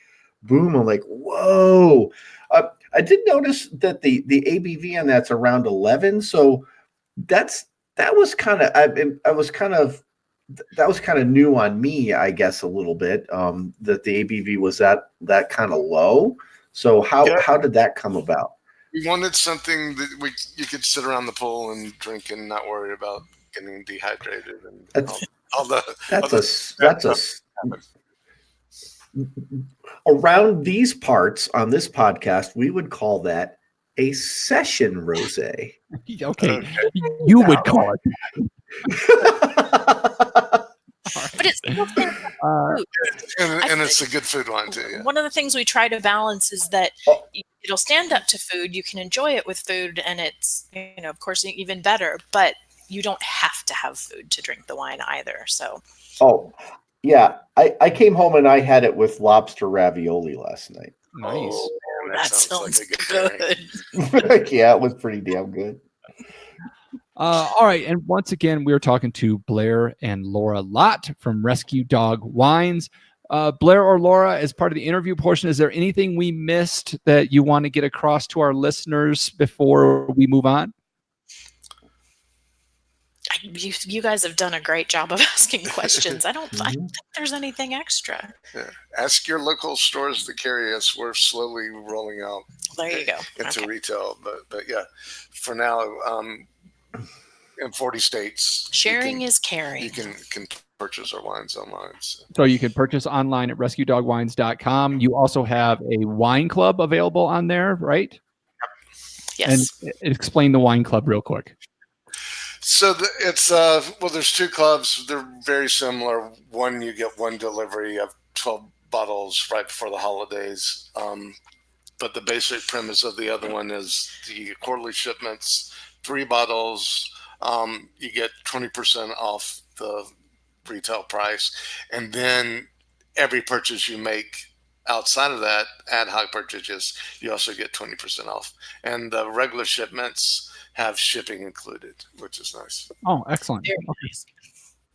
boom! I'm like, whoa! I did notice that the ABV on that's around 11. So that was kind of new on me, I guess, a little bit. That the ABV was that kind of low. So how did that come about? We wanted something that you could sit around the pool and drink and not worry about getting dehydrated and around these parts on this podcast, we would call that a session rosé. Okay. You would call it. But it's still and it's a good food wine too. Yeah. One of the things we try to balance is that it'll stand up to food. You can enjoy it with food, and it's of course even better. But you don't have to have food to drink the wine either. So. Oh, yeah. I came home and I had it with lobster ravioli last night. Nice. Oh, that sounds like good. Yeah, it was pretty damn good. All right. And once again, we were talking to Blair and Laura Lott from Rescue Dog Wines. Blair or Laura, as part of the interview portion, is there anything we missed that you want to get across to our listeners before we move on? You guys have done a great job of asking questions. I don't think there's anything extra. Yeah. Ask your local stores to carry us. We're slowly rolling out there you go. into retail. But yeah, for now, in 40 states. Sharing is caring. You can purchase our wines online. So you can purchase online at rescuedogwines.com. You also have a wine club available on there, right? Yes. And explain the wine club real quick. So it's well, there's two clubs. They're very similar. One, you get one delivery of 12 bottles right before the holidays. But the basic premise of the other one is the quarterly shipments, 3 bottles. You get 20% off the retail price, and then every purchase you make outside of that, ad hoc purchases, you also get 20% off. And the regular shipments have shipping included, which is nice. Oh, excellent. Very Okay. nice.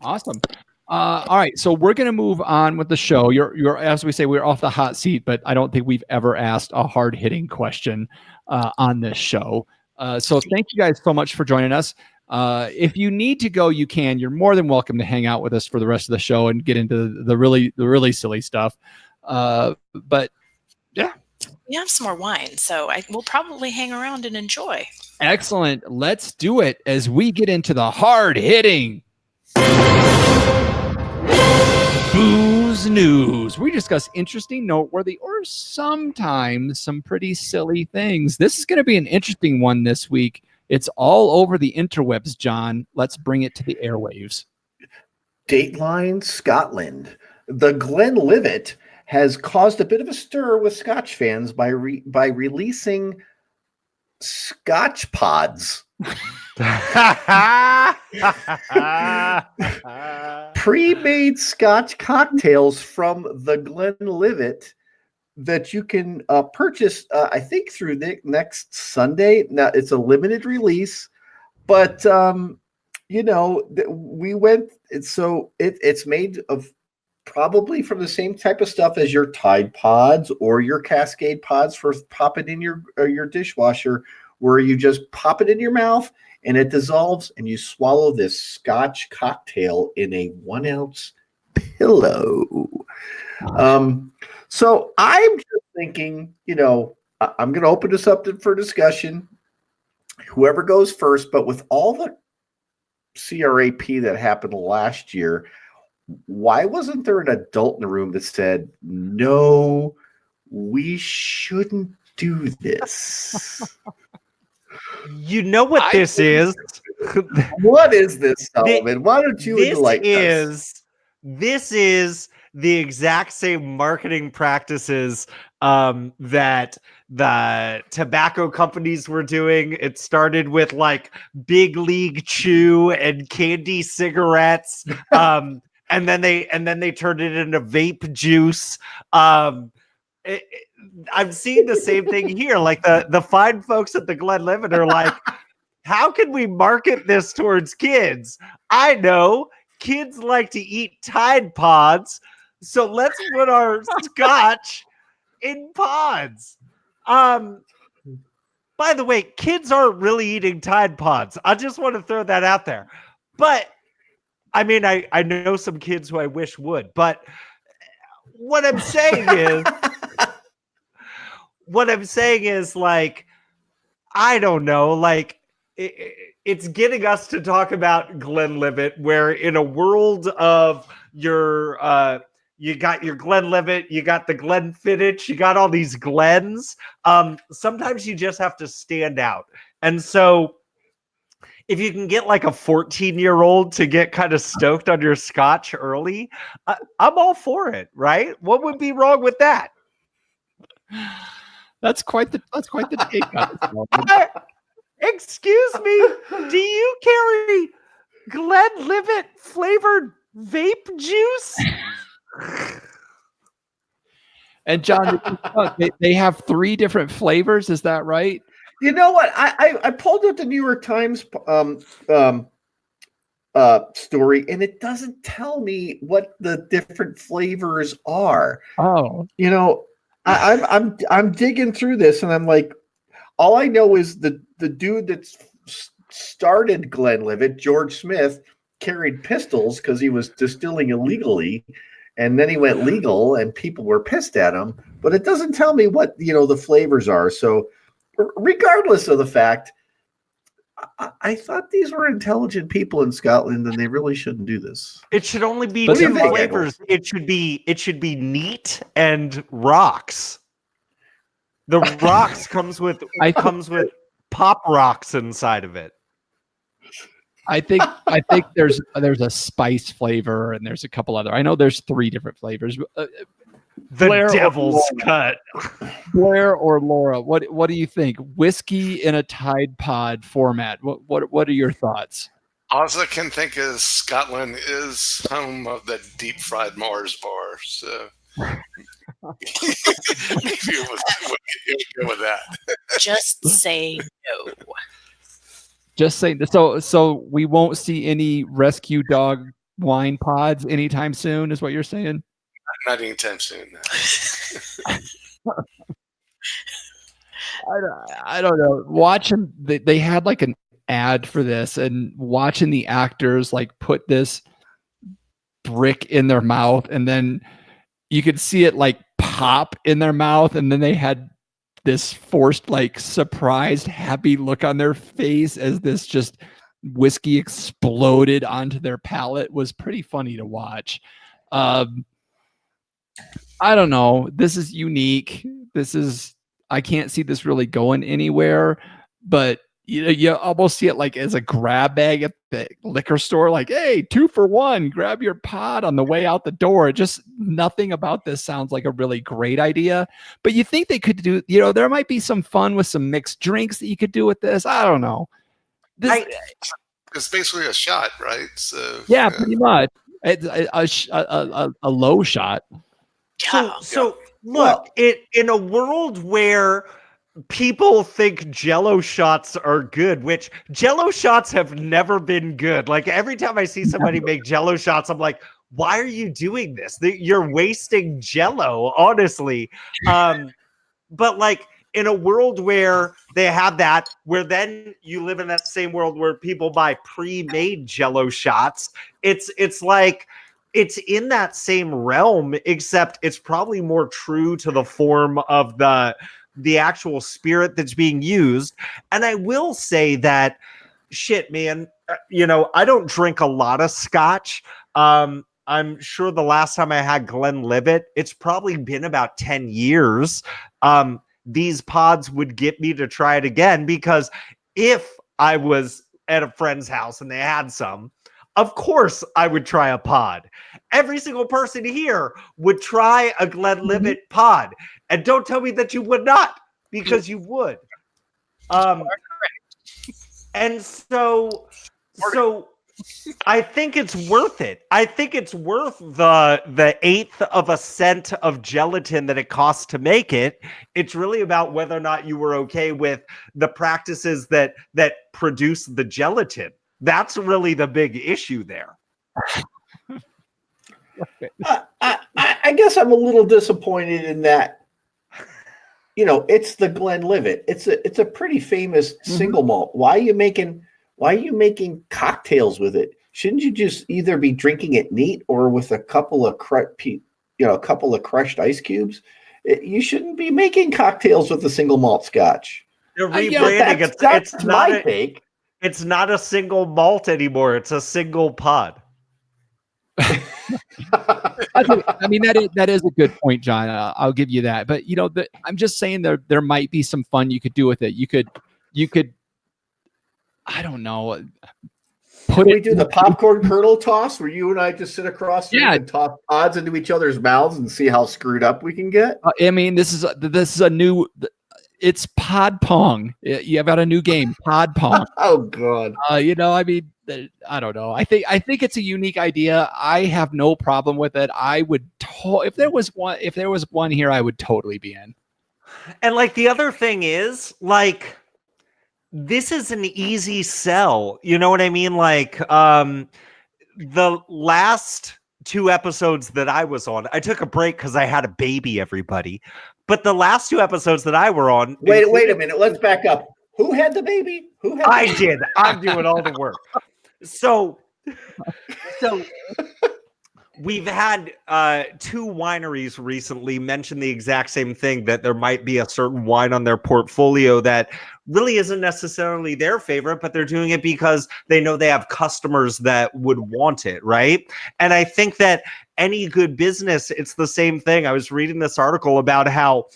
Awesome. All right, so we're going to move on with the show. You're as we say, we're off the hot seat, but I don't think we've ever asked a hard hitting question on this show. So thank you guys so much for joining us. If you need to go, you can. You're more than welcome to hang out with us for the rest of the show and get into the really silly stuff. But yeah, We have some more wine, so we'll probably hang around and enjoy. excellent. Let's do it as we get into the hard hitting booze news. We discuss interesting, noteworthy, or sometimes some pretty silly things. This is going to be an interesting one this week. It's all over the interwebs, John. Let's bring it to the airwaves. Dateline Scotland. The Glenlivet has caused a bit of a stir with Scotch fans by releasing Scotch pods. Pre-made Scotch cocktails from the Glenlivet that you can purchase, I think, through next Sunday. Now, it's a limited release, but we went. It's made of probably from the same type of stuff as your Tide Pods or your Cascade Pods for popping in your dishwasher, where you just pop it in your mouth and it dissolves, and you swallow this Scotch cocktail in a 1 ounce pillow. So I'm just thinking, I'm going to open this up for discussion. Whoever goes first, but with all the CRAP that happened last year, why wasn't there an adult in the room that said, no, we shouldn't do this? You know what this is? What is this, Solomon? Why don't you enlighten us? This is the exact same marketing practices that the tobacco companies were doing. It started with like Big League Chew and candy cigarettes, and then they turned it into vape juice. I'm seeing the same thing here. Like the fine folks at the Glenlivet are like, how can we market this towards kids? I know kids like to eat Tide Pods, so let's put our Scotch in pods. By the way, kids aren't really eating Tide Pods. I just want to throw that out there. But I mean, I know some kids who I wish would, but what I'm saying is, like, I don't know, like, it's getting us to talk about Glenlivet, where in a world of you got your Glenlivet, you got the Glenfiddich, you got all these Glens. Sometimes you just have to stand out. And so if you can get like a 14-year-old to get kind of stoked on your Scotch early, I'm all for it, right? What would be wrong with that? That's quite the take on it. Excuse me, do you carry Glenlivet flavored vape juice? And John, they have 3 different flavors. Is that right? You know what? I pulled up the New York Times story, and it doesn't tell me what the different flavors are. Oh, I'm digging through this, and I'm like, all I know is the dude that started Glenlivet, George Smith, carried pistols because he was distilling illegally, and then he went legal, and people were pissed at him. But it doesn't tell me what the flavors are. So, regardless of the fact, I thought these were intelligent people in Scotland, and they really shouldn't do this. It should only be But two they're- flavors. It should be neat and rocks. The rocks comes with pop rocks inside of it. I think there's a spice flavor and there's a couple other. I know there's 3 different flavors. The Blair or devil's cut. Blair or Laura, what do you think? Whiskey in a Tide Pod format. What are your thoughts? All I can think is Scotland is home of the deep fried Mars bar. So maybe it would go with that. Just say no. Just saying. So we won't see any rescue dog wine pods anytime soon, is what you're saying? Not anytime soon. I don't know. Watching they had like an ad for this, and watching the actors like put this brick in their mouth, and then you could see it like pop in their mouth, and then they had this forced like surprised happy look on their face as this just whiskey exploded onto their palate. Was pretty funny to watch. I don't know. This is unique. I can't see this really going anywhere, but you almost see it like as a grab bag at the liquor store, like, hey, 2 for 1, grab your pod on the way out the door. Just nothing about this sounds like a really great idea, but you think they could do, there might be some fun with some mixed drinks that you could do with this. I don't know. It's basically a shot, right? So yeah, pretty much. It's a low shot. So look, in a world where people think Jello shots are good, which Jello shots have never been good. Like every time I see somebody make Jello shots, I'm like, why are you doing this? You're wasting Jello, honestly. But like in a world where they have that, where then you live in that same world where people buy pre-made Jello shots, it's like it's in that same realm, except it's probably more true to the form of the actual spirit that's being used. And I will say that, shit, man, I don't drink a lot of scotch. I'm sure the last time I had Glenlivet, it's probably been about 10 years. These pods would get me to try it again, because if I was at a friend's house and they had some, of course I would try a pod. Every single person here would try a Glenlivet pod. And don't tell me that you would not, because you would. And so I think it's worth it. I think it's worth the 1/8 of a cent of gelatin that it costs to make it. It's really about whether or not you were okay with the practices that produce the gelatin. That's really the big issue there. I guess I'm a little disappointed in that. It's the Glenlivet. It's a pretty famous single malt. Why are you making cocktails with it? Shouldn't you just either be drinking it neat or with a couple of crushed ice cubes? You shouldn't be making cocktails with a single malt scotch. They're rebranding. That's my take. It's not a single malt anymore. It's a single pod. I mean, that is a good point, John. I'll give you that. But I'm just saying there might be some fun you could do with it. You could, I don't know. We do the popcorn kernel toss where you and I just sit across and toss pods into each other's mouths and see how screwed up we can get. I mean, this is a new. It's Pod Pong. You have got a new game, Pod Pong. Oh God. I mean, I don't know. I think it's a unique idea. I have no problem with it. I would if there was one here, I would totally be in. And like the other thing is, like, this is an easy sell. You know what I mean? Like, the last 2 episodes that I was on, I took a break because I had a baby, everybody. But the last 2 episodes that I were on, wait a minute, let's back up. Who had the baby? I did. I'm doing all the work. So we've had 2 wineries recently mention the exact same thing, that there might be a certain wine on their portfolio that really isn't necessarily their favorite, but they're doing it because they know they have customers that would want it, right? And I think that any good business, it's the same thing. I was reading this article about how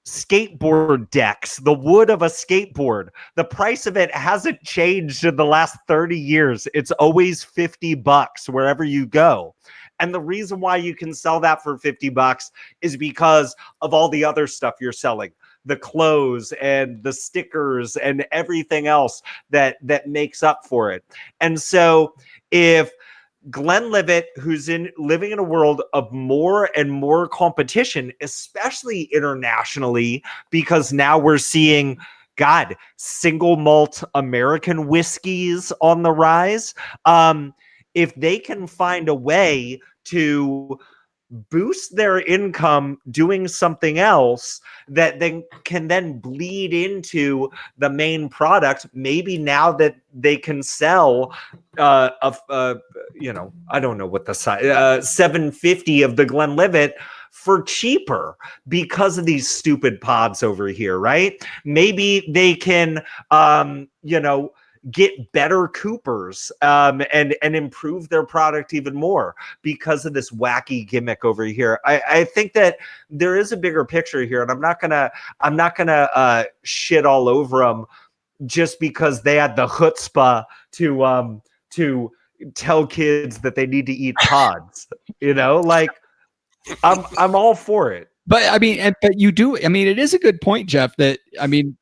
skateboard decks, the wood of a skateboard, the price of it hasn't changed in the last 30 years. It's always $50 wherever you go. And the reason why you can sell that for $50 is because of all the other stuff you're selling, the clothes and the stickers and everything else that makes up for it. And so if Glenlivet, who's living in a world of more and more competition, especially internationally, because now we're seeing, God, single malt American whiskeys on the rise. If they can find a way to boost their income doing something else that then can then bleed into the main product, maybe now that they can sell I don't know what the size 750 of the Glenlivet for cheaper because of these stupid pods over here, right? Maybe they can get better coopers and improve their product even more because of this wacky gimmick over here. I think that there is a bigger picture here, and I'm not gonna shit all over them just because they had the chutzpah to tell kids that they need to eat pods. Like I'm all for it. But I mean, but you do. I mean, it is a good point, Jeff. That I mean,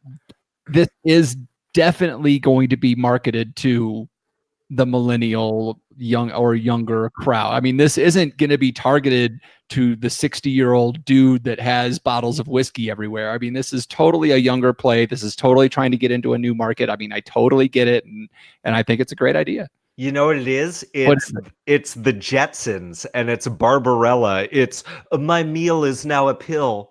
this is definitely going to be marketed to the millennial young or younger crowd. I mean, this isn't going to be targeted to the 60-year-old dude that has bottles of whiskey everywhere. I mean, this is totally a younger play. This is totally trying to get into a new market. I mean, I totally get it. And I think it's a great idea. You know what it is? It's the Jetsons, and it's Barbarella. It's my meal is now a pill.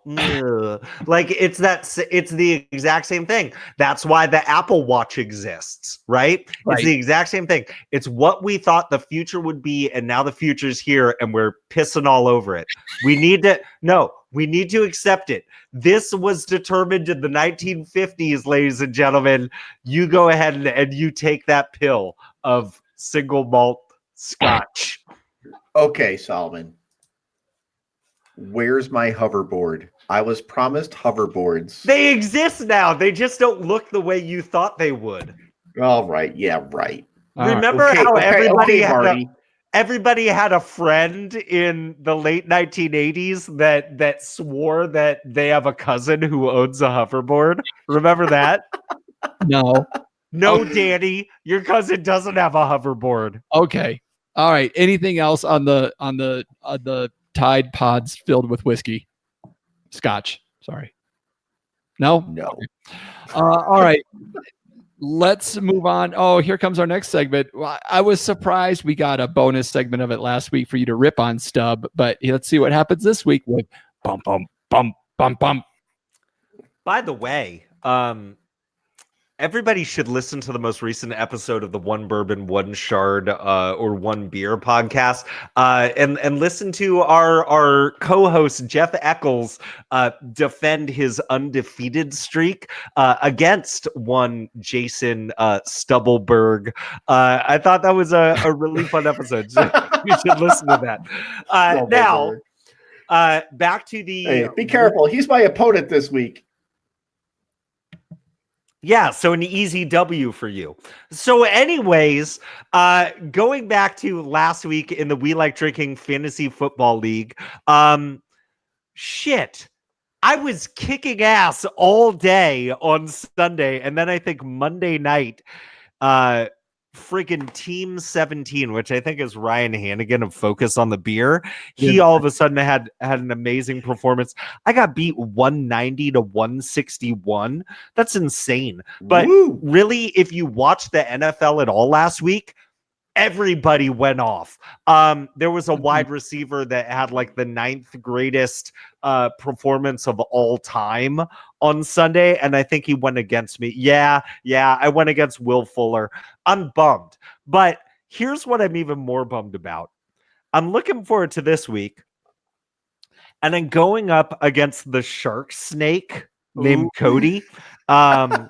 Like it's the exact same thing. That's why the Apple Watch exists, right? It's the exact same thing. It's what we thought the future would be, and now the future's here, and we're pissing all over it. We need to accept it. This was determined in the 1950s, ladies and gentlemen. You go ahead and you take that pill of single malt scotch. Okay, Solomon. Where's my hoverboard? I was promised hoverboards. They exist now. They just don't look the way you thought they would. All right. Yeah, right. Remember how everybody had a friend in the late 1980s that swore that they have a cousin who owns a hoverboard? Remember that? No. No, Danny, your cousin doesn't have a hoverboard. Okay. All right. Anything else on the Tide Pods filled with whiskey? Scotch. Sorry. No? No. Okay. All right. Let's move on. Oh, here comes our next segment. Well, I was surprised we got a bonus segment of it last week for you to rip on, Stub, but let's see what happens this week with bump, bump, bump, bump, bump. By the way, everybody should listen to the most recent episode of the One Bourbon, One Shard, or One Beer podcast, and listen to our co-host Jeff Eccles defend his undefeated streak against one Jason Stubbleberg. I thought that was a really fun episode. You should listen to that. Now, back to the. Hey, be careful. He's my opponent this week. Yeah, so an easy W for you. So anyways, going back to last week in the We Like Drinking Fantasy Football League, shit. I was kicking ass all day on Sunday, and then I think Monday night, freaking Team 17, which I think is Ryan Hannigan of Focus on the Beer. He all of a sudden had an amazing performance. I got beat 190 to 161. That's insane. But really, if you watched the NFL at all last week, everybody went off. There was a wide receiver that had like the 9th greatest performance of all time on Sunday, and I think he went against me. Yeah, I went against Will Fuller. I'm bummed. But here's what I'm even more bummed about. I'm looking forward to this week, and I'm going up against the shark snake named Cody. And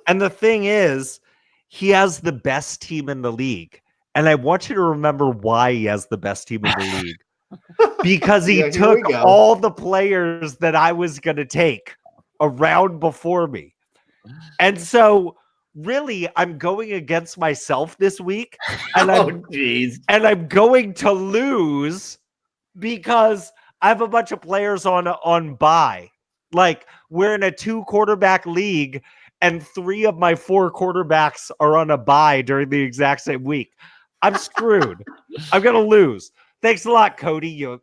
the thing is, he has the best team in the league. And I want you to remember why he has the best team in the league. Because he Yeah, here took we go. all the players that I was going to take around before me. And so, really, I'm going against myself this week. And jeez. and I'm going to lose because I have a bunch of players on bye. Like, we're in a 2-quarterback league, and 3 of my 4 quarterbacks are on a bye during the exact same week. I'm screwed. I'm gonna lose. Thanks a lot, Cody. You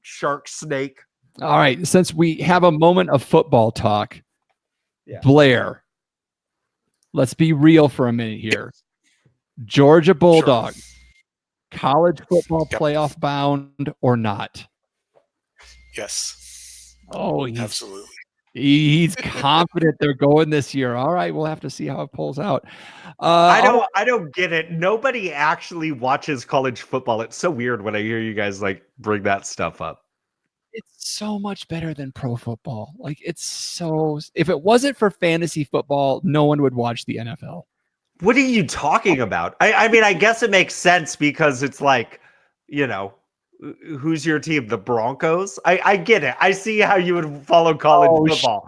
shark snake. All right. Since we have a moment of football talk, Yeah. Blair, let's be real for a minute here. Georgia Bulldog, college football playoff bound or not? Yes. Oh, Absolutely. He's confident they're going this year. All right, we'll have to see how it pulls out. I don't get it. Nobody actually watches college football. It's so weird when I hear you guys like bring that stuff up. It's so much better than pro football. Like, it's so. If it wasn't for fantasy football, no one would watch the NFL. What are you talking about? I mean, I guess it makes sense because it's like, who's your team? The Broncos? I get it. I see how you would follow college football.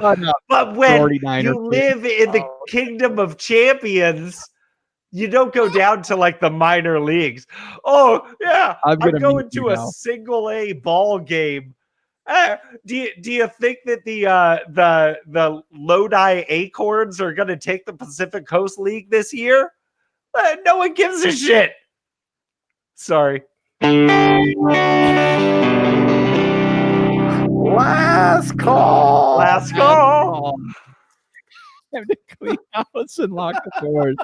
But when you live in the kingdom of champions, you don't go down to like the minor leagues. Oh, yeah. I'm going to a single A ball game. Do you think that the Lodi Acorns are going to take the Pacific Coast League this year? No one gives a shit. Sorry. Last call. Last call. Have to clean house and lock the doors.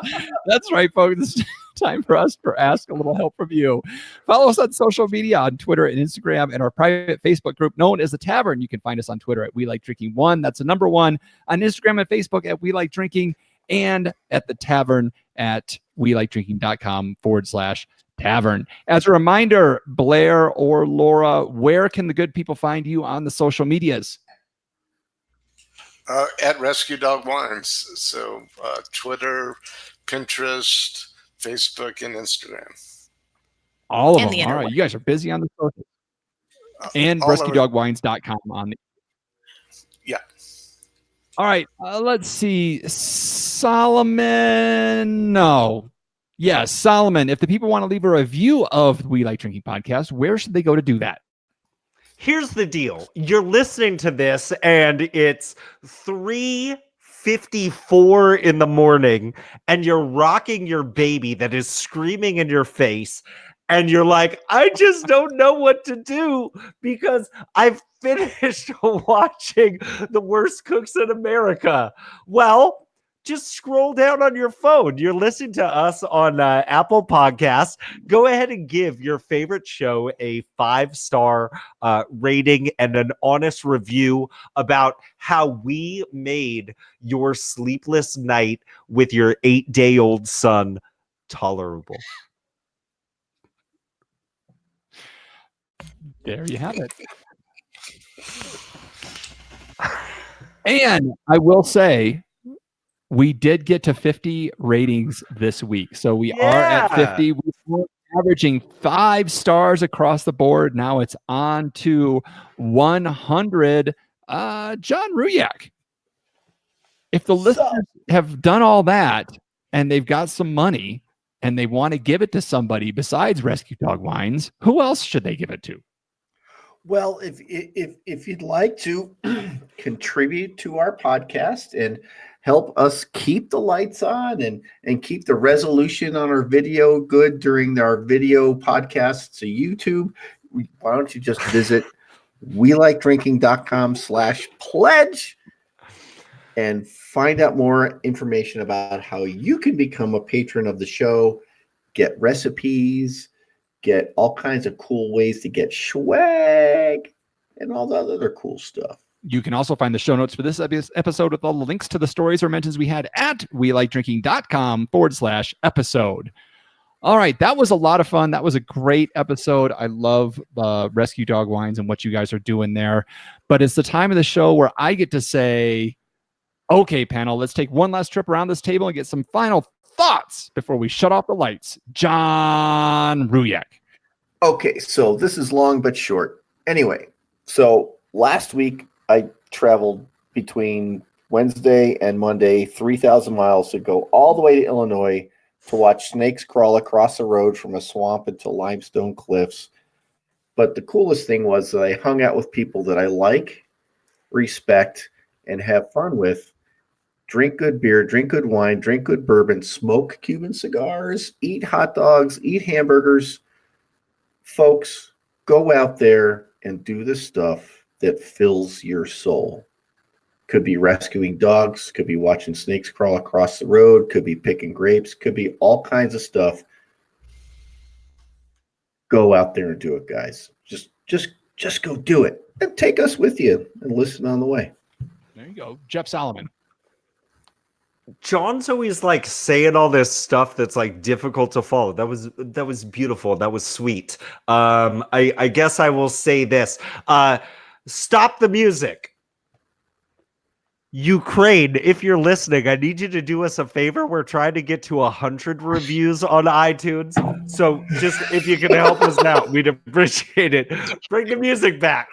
That's right, folks. It's time for us to ask a little help from you. Follow us on social media on Twitter and Instagram and our private Facebook group known as The Tavern. You can find us on Twitter at We Like Drinking 1. That's the number 1. On Instagram and Facebook at We Like Drinking, and at The Tavern at WeLikeDrinking.com/tavern. As a reminder, Blair or Laura, where can the good people find you on the social medias? At Rescue Dog Wines. So Twitter, Pinterest, Facebook, and Instagram. All of them. All right. You guys are busy on the social. And RescueDogWines.com on the. Yeah. All right. Let's see. Solomon. No. Yes, Solomon. If the people want to leave a review of We Like Drinking podcast, where should they go to do that? Here's the deal. You're listening to this and it's 3:54 in the morning and you're rocking your baby that is screaming in your face and you're like, I just don't know what to do because I've finished watching The Worst Cooks in America. Well, just scroll down on your phone. You're listening to us on Apple Podcasts. Go ahead and give your favorite show a 5-star rating and an honest review about how we made your sleepless night with your 8-day-old son tolerable. There you have it. And I will say, we did get to 50 ratings this week. So we are at 50. We're averaging 5 stars across the board. Now it's on to 100. John Ruyak. If the listeners have done all that and they've got some money and they want to give it to somebody besides Rescue Dog Wines, who else should they give it to? Well, if you'd like to contribute to our podcast and help us keep the lights on and keep the resolution on our video good during our video podcasts to YouTube, why don't you just visit WeLikeDrinking.com/pledge and find out more information about how you can become a patron of the show, get recipes, get all kinds of cool ways to get swag and all that other cool stuff. You can also find the show notes for this episode with all the links to the stories or mentions we had at WeLikeDrinking.com/episode. All right. That was a lot of fun. That was a great episode. I love Rescue Dog Wines and what you guys are doing there. But it's the time of the show where I get to say, Okay, panel, let's take one last trip around this table and get some final thoughts before we shut off the lights. John Ruyak. Okay, so this is long but short. Anyway, so last week I traveled between Wednesday and Monday 3,000 miles to go all the way to Illinois to watch snakes crawl across the road from a swamp into limestone cliffs. But the coolest thing was that I hung out with people that I like, respect, and have fun with. Drink good beer, drink good wine, drink good bourbon, smoke Cuban cigars, eat hot dogs, eat hamburgers. Folks, go out there and do the stuff that fills your soul. Could be rescuing dogs, could be watching snakes crawl across the road, could be picking grapes, could be all kinds of stuff. Go out there and do it, guys. Just go do it. And take us with you and listen on the way. There you go. Jeff Solomon. John's always like saying all this stuff that's like difficult to follow. That was beautiful. That was sweet. I guess I will say this. Stop the music. Ukraine, if you're listening, I need you to do us a favor. We're trying to get to 100 reviews on iTunes. So just if you can help us out, we'd appreciate it. Bring the music back.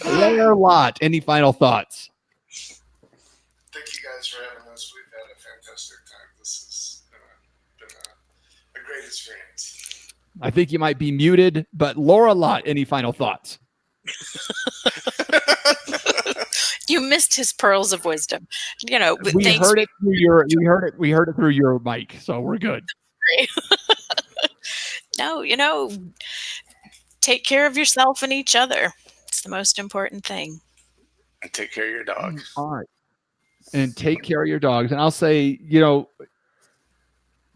Blair Lott, any final thoughts? Thank you guys for having us. We've had a fantastic time. This has been a great experience. I think you might be muted, but Laura Lott, any final thoughts? You missed his pearls of wisdom. You know, We thanks. heard it through your we heard it through your mic, so we're good. No, you know, take care of yourself and each other. It's the most important thing. And take care of your dogs. All right. And take care of your dogs. And I'll say, you know,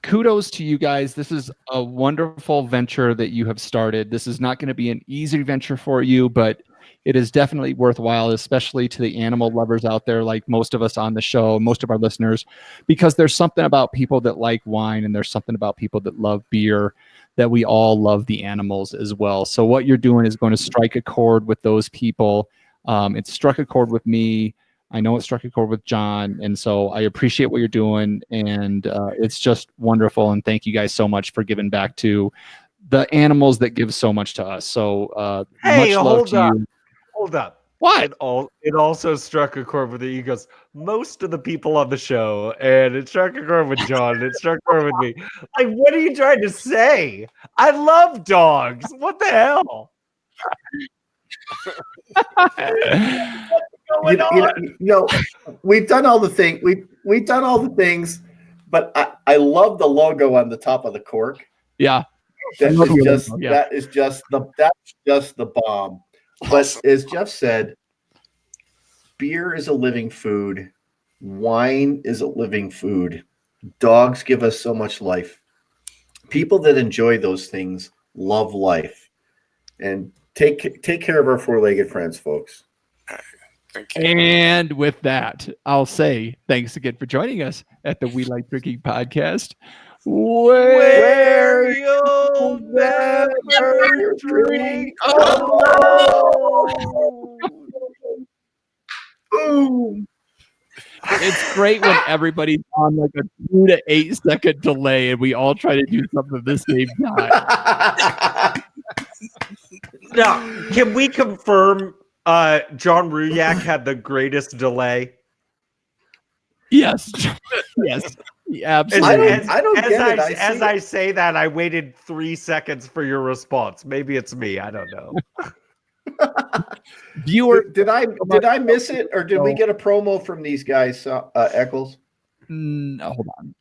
kudos to you guys. This is a wonderful venture that you have started. This is not going to be an easy venture for you, but it is definitely worthwhile, especially to the animal lovers out there, like most of us on the show, most of our listeners, because there's something about people that like wine and there's something about people that love beer, that we all love the animals as well. So what you're doing is going to strike a chord with those people. It struck a chord with me. I know it struck a chord with John. And so I appreciate what you're doing. And it's just wonderful. And thank you guys so much for giving back to the animals that give so much to us. So Hey, much love to you. Hold up. What? It also struck a chord with the egos. Most of the people on the show, and it struck a chord with John. And it struck a chord with me. Like, what are you trying to say? I love dogs. What the hell? You know, we've done all the things. We've done all the things, but I love the logo on the top of the cork. Yeah. That love is the just logo, yeah. that's just the bomb. But as Jeff said, beer is a living food. Wine is a living food. Dogs give us so much life. People that enjoy those things love life. And take care of our four-legged friends, folks. Thank you. And with that, I'll say thanks again for joining us at the We Like Drinking podcast. Where you'll never drink alone. Boom. It's great when everybody's on like a 2 to 8 second delay and we all try to do something at the same time. Now, can we confirm John Ruyak had the greatest delay? Yes. Yes. Absolutely. I don't get it. I say that, I waited 3 seconds for your response. Maybe it's me. I don't know. Viewer, Did I miss it, or did we get a promo from these guys, Eccles? no, hold on.